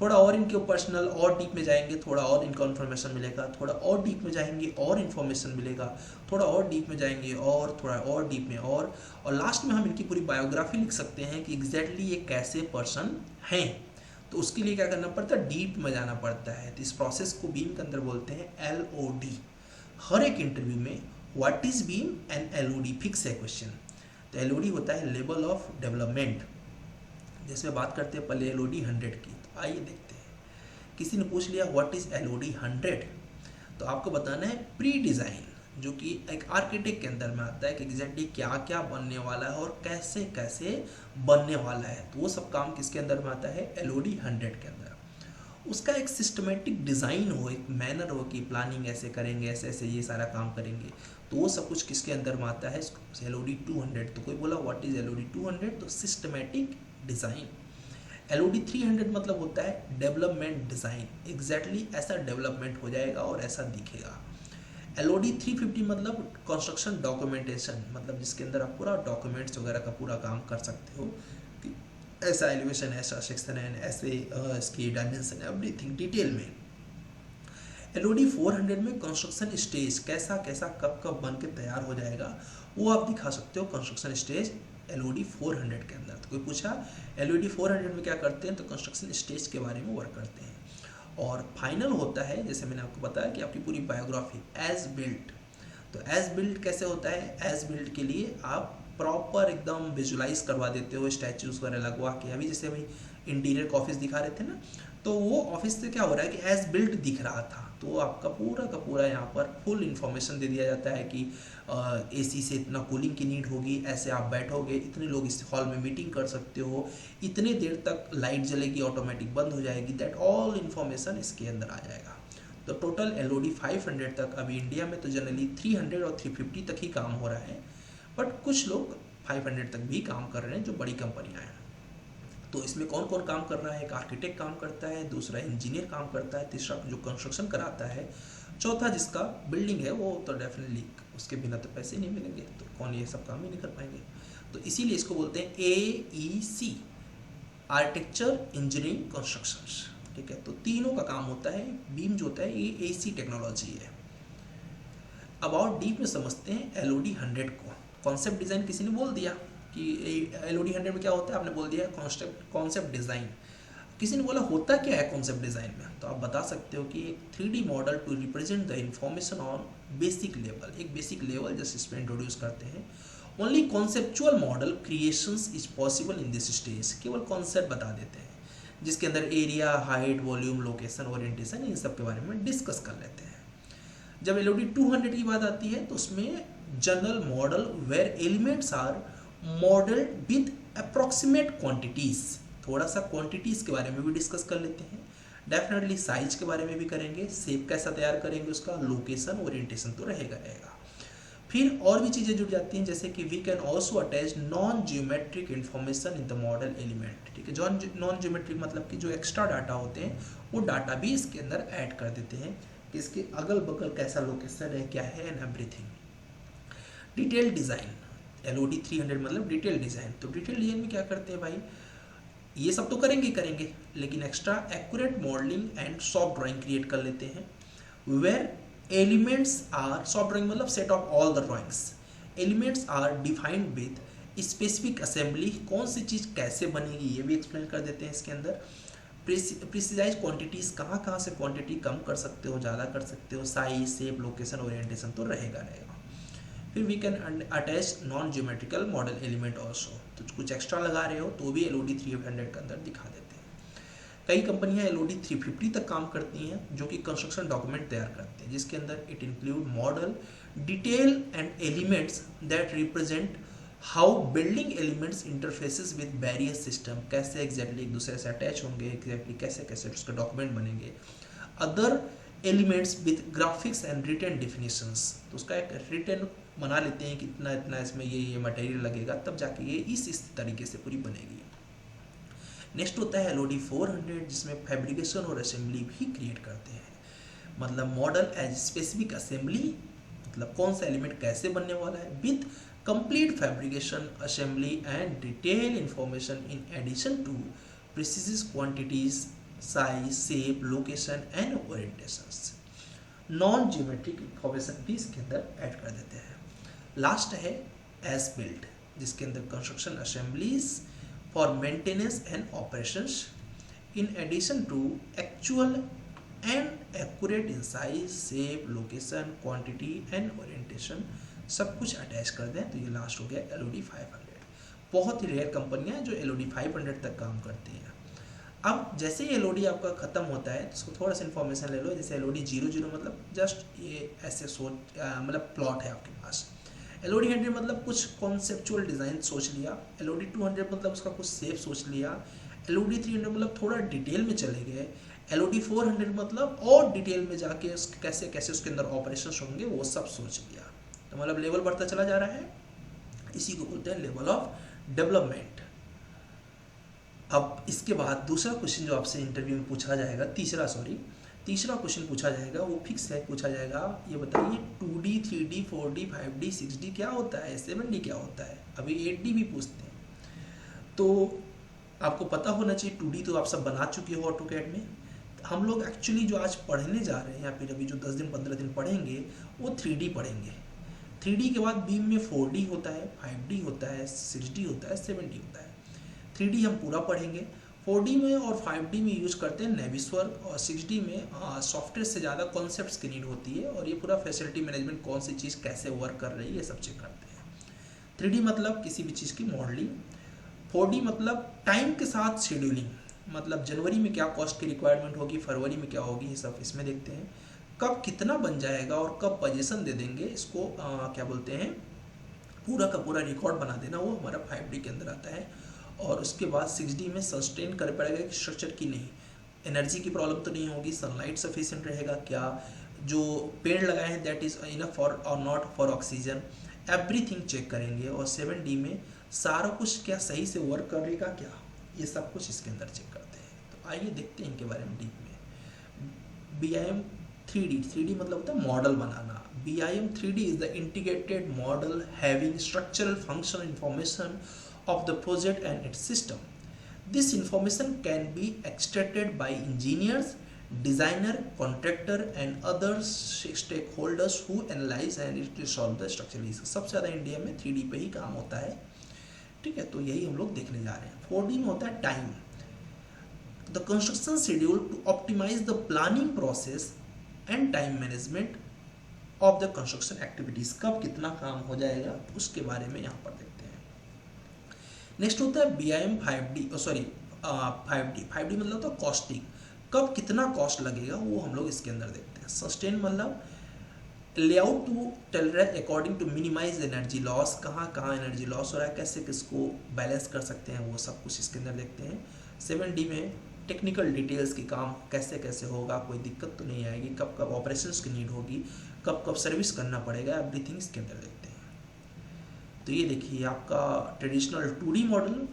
Speaker 2: थोड़ा और इनके पर्सनल और डीप में जाएंगे, थोड़ा और इनका इन्फॉर्मेशन मिलेगा, थोड़ा और डीप में जाएंगे और इन्फॉर्मेशन मिलेगा, थोड़ा और डीप में जाएंगे और थोड़ा और डीप में और लास्ट में हम इनकी पूरी बायोग्राफी लिख सकते हैं कि एग्जैक्टली ये कैसे पर्सन हैं। तो उसके लिए क्या करना पड़ता है? डीप में जाना पड़ता है। तो इस प्रोसेस को बीम के अंदर बोलते हैं LOD। हर एक इंटरव्यू में what is beam and LOD fix है क्वेश्चन। तो LOD होता है लेवल ऑफ डेवलपमेंट। जैसे बात करते हैं पहले LOD 100 की, तो आइए देखते हैं। किसी ने पूछ लिया व्हाट इज LOD 100, तो आपको बताना है प्री डिज़ाइन, जो कि एक आर्किटेक्ट के अंदर में आता है कि एग्जैक्टली क्या क्या बनने वाला है और कैसे कैसे बनने वाला है। तो वो सब काम किसके अंदर में आता है? LOD 100 के अंदर। उसका एक सिस्टमेटिक डिज़ाइन हो, एक मैनर हो कि प्लानिंग ऐसे करेंगे, ऐसे ऐसे ये सारा काम करेंगे, तो वो सब कुछ किसके अंदर में आता है? LOD 200। तो कोई बोला व्हाट इज LOD 200, तो सिस्टमेटिक डिज़ाइन। LOD 300 मतलब होता है डेवलपमेंट डिज़ाइन, एग्जैक्टली ऐसा डेवलपमेंट हो जाएगा और ऐसा दिखेगा। LOD 350 मतलब कंस्ट्रक्शन डॉक्यूमेंटेशन, मतलब जिसके अंदर आप पूरा डॉक्यूमेंट्स वगैरह का पूरा काम कर सकते हो कि ऐसा एलिवेशन, ऐसा सेक्शन है, ऐसे इसकी डायमेंशन है, एवरीथिंग डिटेल में। LOD 400 में कंस्ट्रक्शन स्टेज कैसा कैसा कब कब बन के तैयार हो जाएगा वो आप दिखा सकते हो कंस्ट्रक्शन स्टेज LOD 400 के अंदर। तो कोई पूछा LOD 400 में क्या करते हैं, तो कंस्ट्रक्शन स्टेज के बारे में वर्क करते हैं। और फाइनल होता है, जैसे मैंने आपको बताया कि आपकी पूरी बायोग्राफी एज बिल्ट। तो एज बिल्ट कैसे होता है? एज बिल्ट के लिए आप प्रॉपर एकदम विजुलाइज करवा देते हो, स्टैचूज वगैरह लगवा के। अभी जैसे अभी इंटीरियर का ऑफिस दिखा रहे थे ना, तो वो ऑफिस से क्या हो रहा है कि एज बिल्ट दिख रहा था, तो आपका पूरा का पूरा यहाँ पर फुल इन्फॉर्मेशन दे दिया जाता है कि AC से इतना कूलिंग की नीड होगी, ऐसे आप बैठोगे, इतने लोग इस हॉल में मीटिंग कर सकते हो, इतने देर तक लाइट जलेगी, ऑटोमेटिक बंद हो जाएगी, दैट ऑल इन्फॉर्मेशन इसके अंदर आ जाएगा। तो टोटल LOD 500 तक, अभी इंडिया में तो जनरली 300 और 350 तक ही काम हो रहा है, बट कुछ लोग 500 तक भी काम कर रहे हैं जो बड़ी कंपनियां हैं। तो इसमें कौन कौन काम कर रहा है? एक आर्किटेक्ट काम करता है, दूसरा इंजीनियर काम करता है, तीसरा जो कंस्ट्रक्शन कराता है, चौथा जिसका बिल्डिंग है वो तो डेफिनेटली उसके बिना तो पैसे नहीं मिलेंगे, तो कौन ये सब काम ही नहीं कर पाएंगे। तो इसीलिए इसको बोलते हैं AEC, आर्किटेक्चर, इंजीनियरिंग, कंस्ट्रक्शन। ठीक है, तो तीनों का काम होता है। बीम जो होता है ये AC टेक्नोलॉजी है। अब और डीप में समझते हैं LOD 100 को। कॉन्सेप्ट डिज़ाइन किसी ने बोल दिया कि LOD 100 में क्या होता है, आपने बोल दिया कॉन्सेप्ट डिज़ाइन। किसी ने बोला होता क्या है कॉन्सेप्ट डिज़ाइन में, तो आप बता सकते हो कि एक 3D model to represent the information on basic level. एक बेसिक लेवल जैसे इसमें इंट्रोड्यूस करते हैं। Only conceptual model creations is possible in this stage. केवल कॉन्सेप्ट बता देते हैं, जिसके अंदर area, height, volume, location, orientation, इन सब के बारे में डिस्कस कर लेते हैं। जब LOD 200 की बात आती है तो उसमें general model where elements are modelled with approximate quantities, थोड़ा सा क्वांटिटीज के बारे में भी डिस्कस कर लेते हैं। डेफिनेटली साइज के बारे में भी करेंगे, शेप कैसा तैयार करेंगे, उसका लोकेशन, ओरिएंटेशन तो रहेगा। फिर और भी चीज़ें जुड़ जाती हैं, जैसे कि we can also attach non geometric information in the model element. ठीक है, जो नॉन जियोमेट्रिक मतलब कि जो एक्स्ट्रा डाटा होते हैं वो डाटा भी इसके अंदर ऐड कर देते हैं कि इसके अगल बगल कैसा लोकेशन है, क्या है, and everything. Detail design, LOD 300 मतलब डिटेल डिज़ाइन। तो डिटेल डिज़ाइन में क्या करते हैं भाई, ये सब तो करेंगे, लेकिन extra accurate modelling and soft drawing create कर लेते हैं। Where elements are, soft drawing मतलब set of all the drawings, elements are defined with specific assembly, कौन सी चीज़ कैसे बनेगी ये भी एक्सप्लेन कर देते हैं इसके अंदर। प्रिसाइज क्वांटिटीज़, कहाँ से क्वांटिटी कम कर सकते हो, ज़्यादा कर सकते हो, साइज, शेप, लोकेशन, ओरिएंटेशन तो रहेगा। फिर we can attach non geometrical model element also, तो कुछ एक्स्ट्रा लगा रहे हो तो भी LOD 300 के अंदर दिखा देते हैं। कई कंपनियां LOD 350 तक काम करती हैं जो कि कंस्ट्रक्शन डॉक्यूमेंट तैयार करते हैं, जिसके अंदर it include model, detail and elements that represent how building elements interfaces with various system, कैसे एग्जैक्टली एक दूसरे से अटैच होंगे, एग्जैक्टली कैसे उसका डॉक्यूमेंट बनेंगे। Other elements with graphics and written definitions, तो उसका एक रिटन बना लेते हैं कि इतना इसमें ये मटेरियल लगेगा, तब जाके ये इस तरीके से पूरी बनेगी। नेक्स्ट होता है LOD 400, जिसमें फैब्रिकेशन और असेंबली भी क्रिएट करते हैं। मतलब मॉडल एज स्पेसिफिक असेंबली, मतलब कौन सा एलिमेंट कैसे बनने वाला है, with complete fabrication, assembly and detail information in addition to precise quantities, size, shape, location and orientations. Non geometric information भी इसके अंदर ऐड कर देते हैं। लास्ट है एज बिल्ट, जिसके अंदर construction assemblies for maintenance and operations in addition to actual and accurate in size, shape, location, quantity and orientation, सब कुछ अटैच कर दें। तो ये लास्ट हो गया LOD 500। बहुत ही रेयर कंपनियां हैं जो LOD 500 तक काम करती हैं। अब जैसे ही LOD आपका ख़त्म होता है तो उसको थोड़ा सा इन्फॉर्मेशन ले लो। जैसे LOD 00 मतलब जस्ट ये ऐसे सोच मतलब प्लॉट है आपके पास। LOD 100 मतलब कुछ कॉन्सेप्चुअल डिज़ाइन सोच लिया। LOD 200 मतलब उसका कुछ शेप सोच लिया। LOD 300 मतलब थोड़ा डिटेल में चले गए। LOD 400 मतलब और डिटेल में जाके कैसे कैसे उसके अंदर ऑपरेशंस होंगे वो सब सोच लिया। तो मतलब लेवल बढ़ता चला जा रहा है, इसी को बोलते हैं लेवल ऑफ डेवलपमेंट। अब इसके बाद दूसरा क्वेश्चन जो आपसे इंटरव्यू में पूछा जाएगा, तीसरा क्वेश्चन पूछा जाएगा, वो फिक्स है, पूछा जाएगा ये बताइए 2D, 3D, 4D, 5D, 6D क्या होता है, 7D क्या होता है। अभी 8D भी पूछते हैं। तो आपको पता होना चाहिए 2D तो आप सब बना चुके हो ऑटोकैड में। हम लोग एक्चुअली जो आज पढ़ने जा रहे हैं या फिर अभी जो 10 दिन 15 दिन पढ़ेंगे वो 3D पढ़ेंगे। 3D के बाद बीम में 4D होता है, 5D होता है, 6D होता है, 7D होता है। 3D हम पूरा पढ़ेंगे। 4D में और 5D में यूज करते हैं नेविसवर्क, और 6D में सॉफ्टवेयर से ज़्यादा कॉन्सेप्ट्स की नीड होती है और ये पूरा फैसिलिटी मैनेजमेंट कौन सी चीज़ कैसे वर्क कर रही है ये सब चेक करते हैं। 3D मतलब किसी भी चीज़ की मॉडलिंग। 4D मतलब टाइम के साथ शेड्यूलिंग, मतलब जनवरी में क्या कॉस्ट की रिक्वायरमेंट होगी, फरवरी में क्या होगी, ये सब इसमें देखते हैं। कब कितना बन जाएगा और कब पोजीशन दे देंगे, इसको क्या बोलते हैं, पूरा का पूरा रिकॉर्ड बना देना, वो हमारा 5D के अंदर आता है। और उसके बाद 6D में सस्टेन कर पाएगा कि स्ट्रक्चर की नहीं, एनर्जी की प्रॉब्लम तो नहीं होगी, सनलाइट सफिशिएंट रहेगा क्या, जो पेड़ लगाए हैं दैट इज़ इनफ फॉर और not for oxygen, everything check करेंगे। और 7D में सारा कुछ क्या सही से वर्क करेगा क्या, ये सब कुछ इसके अंदर चेक करते हैं। तो आइए देखते हैं इनके बारे में डीप में। BIM 3D मतलब होता है model banana. BIM 3D is the integrated model having structural functional information of the project and its system. This information can be extracted by engineers, designer, contractor and other stakeholders who analyze and resolve the structural issues. सबसे ज़्यादा India में 3D पे ही काम होता है, ठीक है। तो यही हम लोग देखने जा रहे हैं। 4D में होता है time, the construction schedule to optimize the planning process and time management of the construction activities. कब कितना काम हो जाएगा उसके बारे में यहाँ पर देखते हैं। नेक्स्ट होता है BIM 5D 5D मतलब तो कॉस्टिंग, कब कितना कॉस्ट लगेगा वो हम लोग इसके अंदर देखते हैं। सस्टेन मतलब layout to tolerate according to minimize energy loss, कहाँ कहाँ एनर्जी लॉस हो रहा है, कैसे किसको बैलेंस कर सकते हैं, वो सब कुछ इसके अंदर देखते हैं। 7D में टेक्निकल डिटेल्स की काम कैसे कैसे होगा, कोई दिक्कत तो नहीं आएगी, कब कब ऑपरेशंस की नीड होगी, कब कब सर्विस करना पड़ेगा, एवरीथिंग इसके अंदर देखते हैं। तो ये देखिए आपका ट्रेडिशनल 2D मॉडल,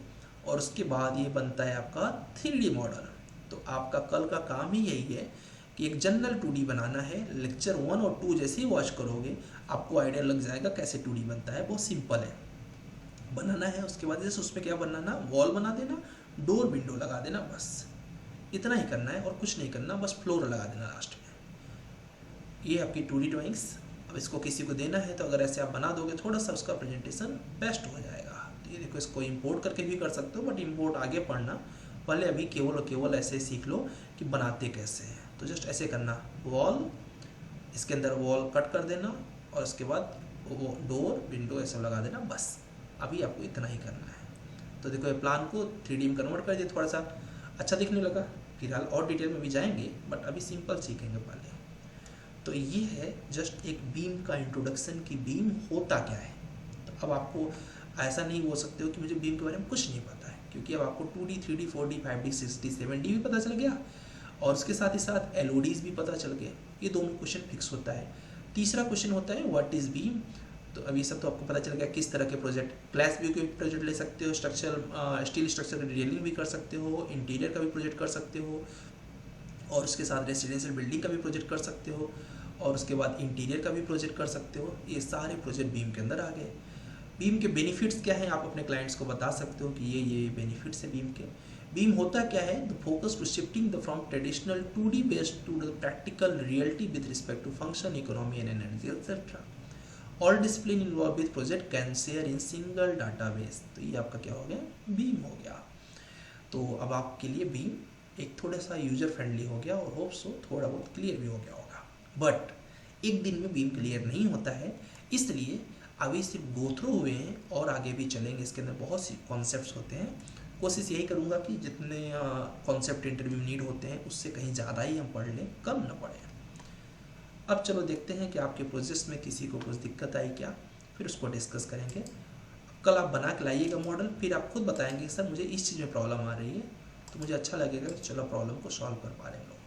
Speaker 2: और उसके बाद ये बनता है आपका 3D मॉडल। तो आपका कल का काम ही यही है कि एक जनरल 2D बनाना है। लेक्चर 1 और 2 जैसे ही वॉच करोगे आपको आइडिया लग जाएगा कैसे 2D बनता है, बहुत सिंपल है बनाना है। उसके बाद जैसे उसमें क्या बनाना, वॉल बना देना, डोर विंडो लगा देना, बस इतना ही करना है और कुछ नहीं करना, बस फ्लोर लगा देना लास्ट में। ये आपकी 2D ड्राइंग्स। अब इसको किसी को देना है तो अगर ऐसे आप बना दोगे थोड़ा सा उसका प्रेजेंटेशन बेस्ट हो जाएगा। तो ये देखो, इसको इंपोर्ट करके भी कर सकते हो, बट इंपोर्ट आगे पढ़ना, पहले अभी केवल और केवल ऐसे सीख लो कि बनाते कैसे हैं। तो जस्ट ऐसे करना, वॉल, इसके अंदर वॉल कट कर देना और उसके बाद वो डोर विंडो ऐसे लगा देना, बस अभी आपको इतना ही करना है। तो देखो ये प्लान को 3D में कन्वर्ट कर दिया, थोड़ा सा अच्छा दिखने लगा। फिलहाल और डिटेल में भी जाएंगे, बट अभी सिंपल सीखेंगे पहले। तो ये है जस्ट एक बीम का इंट्रोडक्शन कि बीम होता क्या है। तो अब आपको ऐसा नहीं बोल सकते हो कि मुझे बीम के बारे में कुछ नहीं पता है, क्योंकि अब आपको 2D 3D 4D 5D 6D 7D भी पता चल गया, और उसके साथ ही साथ LODs भी पता चल गए। ये दोनों क्वेश्चन फिक्स होता है। तीसरा क्वेश्चन होता है व्हाट इज़ बीम। तो अभी सब तो आपको पता चल गया किस तरह के प्रोजेक्ट, क्लास व्यू के प्रोजेक्ट ले सकते हो, स्ट्रक्चर स्टील स्ट्रक्चर की डिटेलिंग भी कर सकते हो, इंटीरियर का भी प्रोजेक्ट कर सकते हो, और उसके साथ रेसिडेंशियल बिल्डिंग का भी प्रोजेक्ट कर सकते हो, और उसके बाद इंटीरियर का भी प्रोजेक्ट कर सकते हो। ये सारे प्रोजेक्ट बीम के अंदर आ गए। बीम के बेनिफिट्स क्या हैं, आप अपने क्लाइंट्स को बता सकते हो कि ये बेनिफिट्स है बीम के। बीम होता क्या है, the focus to shifting the from traditional 2D based to the practical reality with respect to function, economy and energy etcetera. All discipline involve with project can share in single database. तो ये आपका क्या हो गया, beam हो गया। तो अब आपके लिए बीम एक थोड़ा सा यूजर फ्रेंडली हो गया, और होप सो थोड़ा बहुत क्लियर भी हो गया होगा। बट एक दिन में बीम क्लियर नहीं होता है, इसलिए अभी सिर्फ गो थ्रू हुए हैं और आगे भी चलेंगे। इसके अंदर बहुत सी कॉन्सेप्ट्स होते हैं। कोशिश यही करूँगा कि जितने कॉन्सेप्ट इंटरव्यू में नीड होते हैं उससे कहीं ज़्यादा ही हम पढ़ लें, कम ना पढ़ें। अब चलो देखते हैं कि आपके प्रोजेक्ट्स में किसी को कुछ दिक्कत आई क्या, फिर उसको डिस्कस करेंगे। कल आप बना के लाइएगा मॉडल, फिर आप खुद बताएंगे सर मुझे इस चीज़ में प्रॉब्लम आ रही है, तो मुझे अच्छा लगेगा कि चलो प्रॉब्लम को सॉल्व कर पा रहे हैं लोग।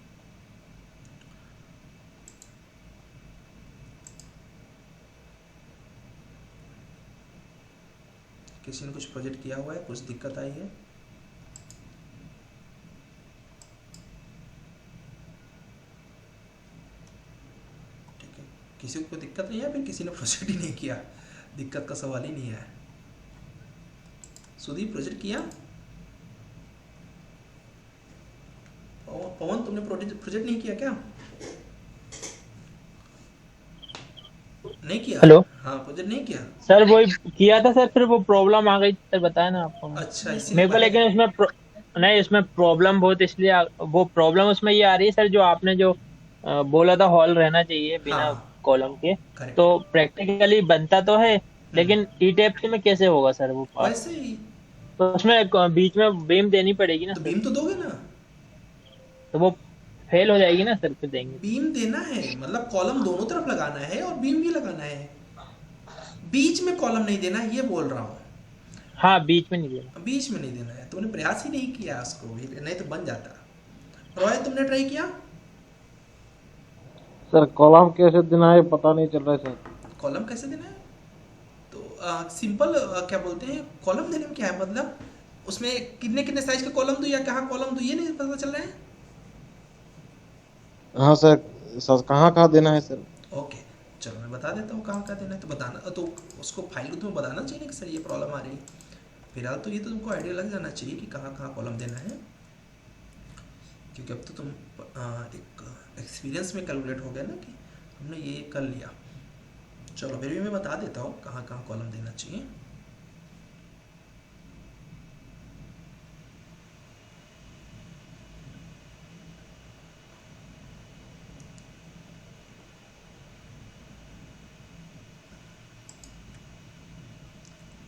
Speaker 2: किसी ने कुछ प्रोजेक्ट किया हुआ है, कुछ दिक्कत आई है? ठीक है, किसी को कोई दिक्कत नहीं है, फिर किसी ने प्रोजेक्ट ही नहीं किया, दिक्कत का सवाल ही नहीं है। सुदीप प्रोजेक्ट किया? पवन तुमने प्रोजेक्ट नहीं किया क्या? नहीं किया?
Speaker 3: हेलो
Speaker 2: हाँ, प्रोजेक्ट नहीं किया।
Speaker 3: सर, वो किया था सर, फिर वो प्रॉब्लम आ गई सर, बताया ना आपको
Speaker 2: अच्छा, इसीलिए
Speaker 3: मेरे को।
Speaker 2: पहले।
Speaker 3: लेकिन उसमें नहीं, उसमें प्रॉब्लम बहुत इसलिए वो प्रॉब्लम उसमें ये आ रही है सर, जो आपने जो बोला था हॉल रहना चाहिए बिना
Speaker 2: हाँ,
Speaker 3: कॉलम के,
Speaker 2: करेक्ट।
Speaker 3: तो प्रैक्टिकली बनता तो है, लेकिन ई टाइप में कैसे होगा सर वो पार्ट?
Speaker 2: वैसे ही
Speaker 3: तो उसमें बीच में बीम देनी पड़ेगी ना
Speaker 2: तो
Speaker 3: सर,
Speaker 2: बीम तो दोगे ना।
Speaker 3: तो वो फेल हो जाएगी ना सर, फिर देंगे।
Speaker 2: बीम देना है मतलब कॉलम दोनों तरफ लगाना है और बीम भी लगाना है, बीच में कॉलम नहीं देना है, ये बोल रहा हूँ।
Speaker 3: हाँ, बीच में नहीं देना।
Speaker 2: बीच में नहीं देना है, तुमने प्रयास ही नहीं किया उसको, नहीं तो बन जाता। रॉय तुमने ट्राई किया?
Speaker 4: सर कॉलम कैसे देना है पता नहीं चल रहा है सर।
Speaker 2: कॉलम कैसे देना है? तो सिंपल क्या बोलते हैं, कॉलम देने में क्या है मतलब, उसमें कितने कितने साइज के कॉलम दो या कहाँ कॉलम दो, ये नहीं पता चल रहा है।
Speaker 4: हाँ सर कहाँ कहाँ देना है सर?
Speaker 2: ओके, चलो मैं बता देता हूँ कहाँ कहाँ देना है। तो बताना तो उसको फाइल को तुम्हें बताना चाहिए कि सर ये प्रॉब्लम आ रही है। फिलहाल तो ये तो तुमको आइडिया लग जाना चाहिए कि कहाँ कहाँ कॉलम देना है, क्योंकि अब तो तुम एक एक्सपीरियंस में कैलकुलेट हो गया ना कि हमने ये कर लिया। चलो फिर भी मैं बता देता हूँ कहाँ कहाँ कॉलम देना चाहिए।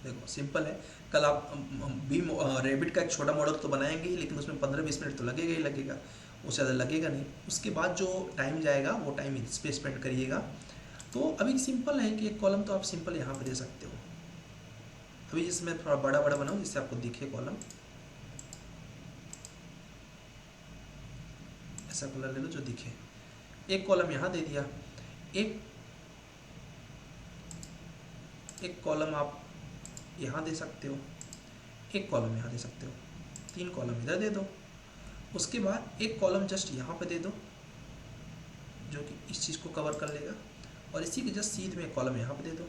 Speaker 2: देखो लो, सिंपल है। कल आप बीम रैबिट का एक छोटा मॉडल तो बनाएंगे ही, लेकिन उसमें 15-20 मिनट तो लगेगा ही लगेगा, उससे ज़्यादा लगेगा नहीं। उसके बाद जो टाइम जाएगा वो टाइम इस पे स्पेंड करिएगा। तो अभी सिंपल है कि एक कॉलम तो आप सिंपल यहाँ पे दे सकते हो। अभी जिसमें थोड़ा बड़ा बड़ा बनाऊँ जिससे आपको दिखे कॉलम, ऐसा कलर ले लो जो दिखे। एक कॉलम यहाँ दे दिया, एक कॉलम आप यहाँ दे सकते हो, एक कॉलम यहाँ दे सकते हो, 3 कॉलम इधर दे दो। उसके बाद एक कॉलम जस्ट यहाँ पे दे दो जो कि इस चीज़ को कवर कर लेगा, और इसी के जस्ट सीध में एक कॉलम यहाँ पे दे दो,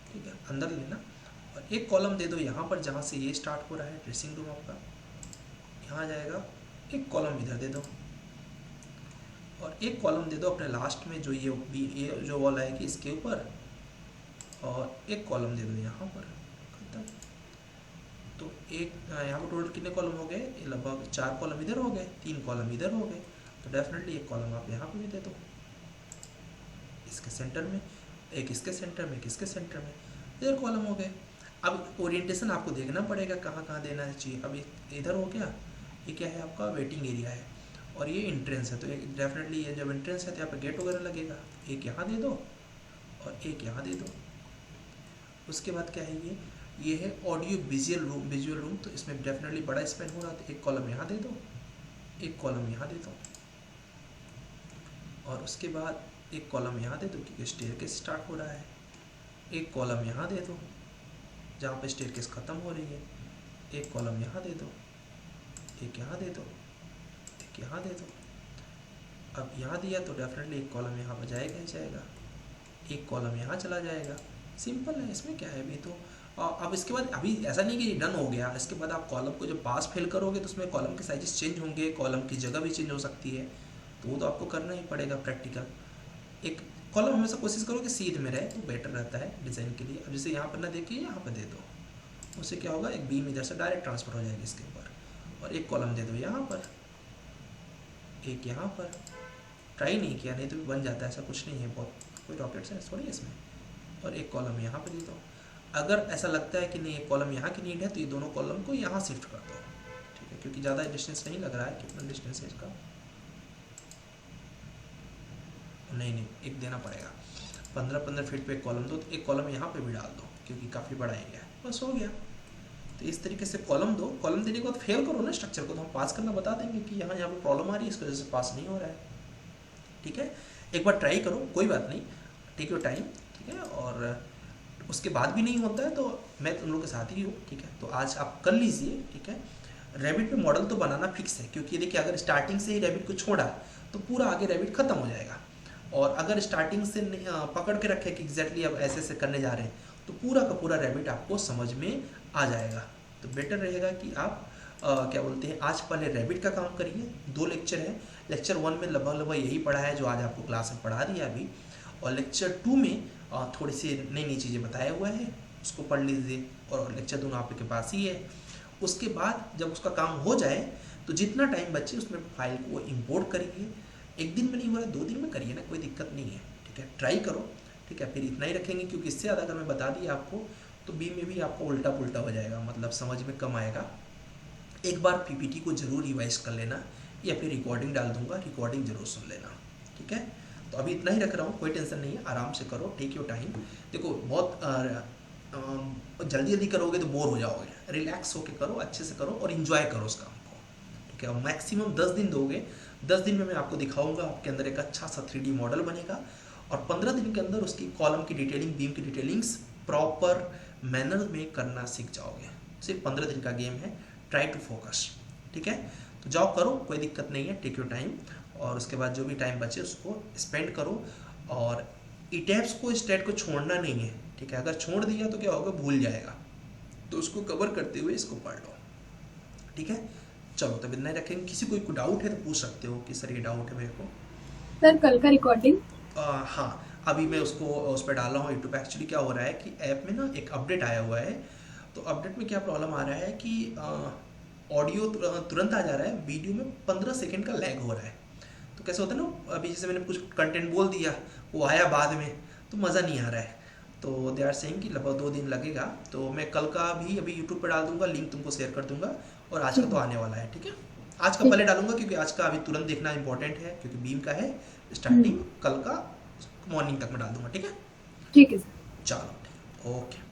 Speaker 2: ठीक है, अंदर लेना। और एक कॉलम दे दो यहाँ पर जहाँ से ये स्टार्ट हो रहा है ड्रेसिंग रूम आपका, यहाँ जाएगा। एक कॉलम इधर दे दो और एक कॉलम दे दो अपने लास्ट में जो ये जो वॉल आएगी इसके ऊपर, और एक कॉलम दे दो यहाँ पर, खत्म। तो एक यहाँ पर टोटल कितने कॉलम हो गए? लगभग 4 कॉलम इधर हो गए, 3 कॉलम इधर हो गए। तो डेफिनेटली एक कॉलम आप यहाँ पे भी दे दो, इसके सेंटर में एक, इसके सेंटर में एक, इसके सेंटर में, इधर कॉलम हो गए। अब ओरिएंटेशन आपको देखना पड़ेगा कहाँ कहाँ देना चाहिए। अब इधर हो गया, ये क्या है आपका वेटिंग एरिया है, और ये एंट्रेंस है। तो डेफिनेटली ये जब एंट्रेंस है तो यहाँ पर गेट वगैरह लगेगा, एक यहाँ दे दो और एक यहाँ दे दो। उसके बाद क्या है, ये है ऑडियो विजुअल रूम, तो इसमें डेफिनेटली बड़ा स्पेन हो रहा है। तो एक कॉलम यहाँ दे दो, एक कॉलम यहाँ दे दो, और उसके बाद एक कॉलम यहाँ दे दो क्योंकि स्टेयरकेस स्टार्ट हो रहा है। एक कॉलम यहाँ दे दो जहाँ पे स्टेयरकेस ख़त्म हो रही है, एक कॉलम यहाँ दे दो, एक यहाँ दे दो, एक यहाँ दे दो। अब यहाँ दिया तो डेफिनेटली एक कॉलम यहाँ पर जाएगा ही जाएगा, एक कॉलम यहाँ चला जाएगा। सिंपल है, इसमें क्या है। अभी तो अब इसके बाद अभी ऐसा नहीं कि डन हो गया, इसके बाद आप कॉलम को जब पास फिल करोगे तो उसमें कॉलम के साइजेस चेंज होंगे, कॉलम की जगह भी चेंज हो सकती है, तो वो तो आपको करना ही पड़ेगा प्रैक्टिकल। एक कॉलम हमेशा कोशिश करो कि सीध में रहे तो बेटर रहता है डिज़ाइन के लिए। अब जैसे यहाँ पर ना देखिए, यहाँ पर दे दो, उससे क्या होगा, एक बीम इधर से डायरेक्ट ट्रांसफर हो जाएगी इसके ऊपर। और एक कॉलम दे दो यहाँ पर, एक यहाँ पर। ट्राई नहीं किया, नहीं तो बन जाता है, ऐसा कुछ नहीं है, बहुत कोई रॉकेट साइंस थोड़ी है इसमें। और एक कॉलम यहाँ पर दे दो। अगर ऐसा लगता है कि नहीं एक कॉलम यहाँ की नीड है तो ये दोनों कॉलम को यहाँ शिफ्ट कर दो, ठीक है, क्योंकि ज़्यादा डिस्टेंस नहीं लग रहा है। कितना डिस्टेंस है इसका? नहीं, एक देना पड़ेगा। 15-15 फीट पे एक कॉलम दो, तो एक कॉलम यहाँ पे भी डाल दो क्योंकि काफ़ी बड़ा एरिया है, बस हो गया। तो इस तरीके से कॉलम दो। कॉलम देने के बाद फेल करो ना स्ट्रक्चर को, तो हम पास करना बता देंगे कि यहाँ पे प्रॉब्लम आ रही है, इस वजह से पास नहीं हो रहा है, ठीक है। एक बार ट्राई करो, कोई बात नहीं, टेक योर टाइम, ठीक है। और उसके बाद भी नहीं होता है तो मैं तुम लोग के साथ ही हूँ, ठीक है। तो आज आप कर लीजिए, ठीक है। रैबिट पे मॉडल तो बनाना फिक्स है, क्योंकि देखिए अगर स्टार्टिंग से ही रैबिट को छोड़ा तो पूरा आगे रैबिट खत्म हो जाएगा, और अगर स्टार्टिंग से पकड़ के रखे कि एग्जैक्टली अब ऐसे ऐसे करने जा रहे हैं तो पूरा का पूरा रैबिट आपको समझ में आ जाएगा। तो बेटर रहेगा कि आप क्या बोलते हैं, आज पहले रैबिट का काम करिए। 2 लेक्चर है, लेक्चर 1 में लगभग यही पढ़ा है जो आज आपको क्लास में पढ़ा दिया अभी, और लेक्चर 2 में थोड़ी सी नई चीज़ें बताया हुआ है, उसको पढ़ लीजिए। और लेक्चर 2 आपके पास ही है। उसके बाद जब उसका काम हो जाए तो जितना टाइम बचे उसमें फाइल को इंपोर्ट करिए। 1 दिन में नहीं हो रहा है 2 दिन में करिए ना, कोई दिक्कत नहीं है, ठीक है। ट्राई करो, ठीक है। फिर इतना ही रखेंगे, क्योंकि इससे ज़्यादा अगर मैं बता दिया आपको तो बी में भी आपको उल्टा पुल्टा हो जाएगा, मतलब समझ में कम आएगा। एक बार पीपीटी को ज़रूर रिवाइज कर लेना, या फिर रिकॉर्डिंग डाल दूंगा, रिकॉर्डिंग ज़रूर सुन लेना, ठीक है। तो अभी इतना ही रख रहा हूँ, कोई टेंशन नहीं है, आराम से करो, टेक योर टाइम। देखो बहुत जल्दी करोगे तो बोर हो जाओगे, रिलैक्स होके करो, अच्छे से करो और इन्जॉय करो उस काम को, ठीक है। मैक्सिमम 10 दिन दोगे, 10 दिन में मैं आपको दिखाऊंगा आपके अंदर एक अच्छा सा 3D मॉडल बनेगा, और 15 दिन के अंदर उसकी कॉलम की डिटेलिंग, बीम की डिटेलिंग्स प्रॉपर मैनर में करना सीख जाओगे। सिर्फ 15 दिन का गेम है, ट्राई टू फोकस, ठीक है। तो जाओ करो, कोई दिक्कत नहीं है, टेक योर टाइम। और उसके बाद जो भी टाइम बचे उसको स्पेंड करो, और ईटैब्स को स्टेट को छोड़ना नहीं है, ठीक है। अगर छोड़ दिया तो क्या होगा, भूल जाएगा, तो उसको कवर करते हुए इसको पढ़ लो, ठीक है। चलो तब इतना ही रखेंगे। किसी को डाउट है तो पूछ सकते हो कि सर ये डाउट है मेरे को।
Speaker 1: सर कल का रिकॉर्डिंग
Speaker 2: हाँ, अभी मैं उसको उस पर डाल रहा हूँ यूट्यूब। एक्चुअली क्या हो रहा है कि ऐप में ना एक अपडेट आया हुआ है, तो अपडेट में क्या प्रॉब्लम आ रहा है कि ऑडियो तुरंत आ जा रहा है, वीडियो में 15 सेकेंड का लैग हो रहा है। तो कैसे होता है ना, अभी जैसे मैंने कुछ कंटेंट बोल दिया, वो आया बाद में, तो मज़ा नहीं आ रहा है। तो दे आर सेइंग कि लगभग 2 दिन लगेगा। तो मैं कल का भी अभी यूट्यूब पे डाल दूंगा, लिंक तुमको शेयर कर दूंगा, और आज का तो आने वाला है, ठीक है। आज का
Speaker 1: ठीक।
Speaker 2: पहले डालूंगा क्योंकि आज का अभी तुरंत देखना इंपॉर्टेंट है, क्योंकि बीम का है स्टार्टिंग, कल का मॉर्निंग तक मैं डाल दूंगा, ठीक है।
Speaker 1: ठीक है सर।
Speaker 2: चलो, ओके।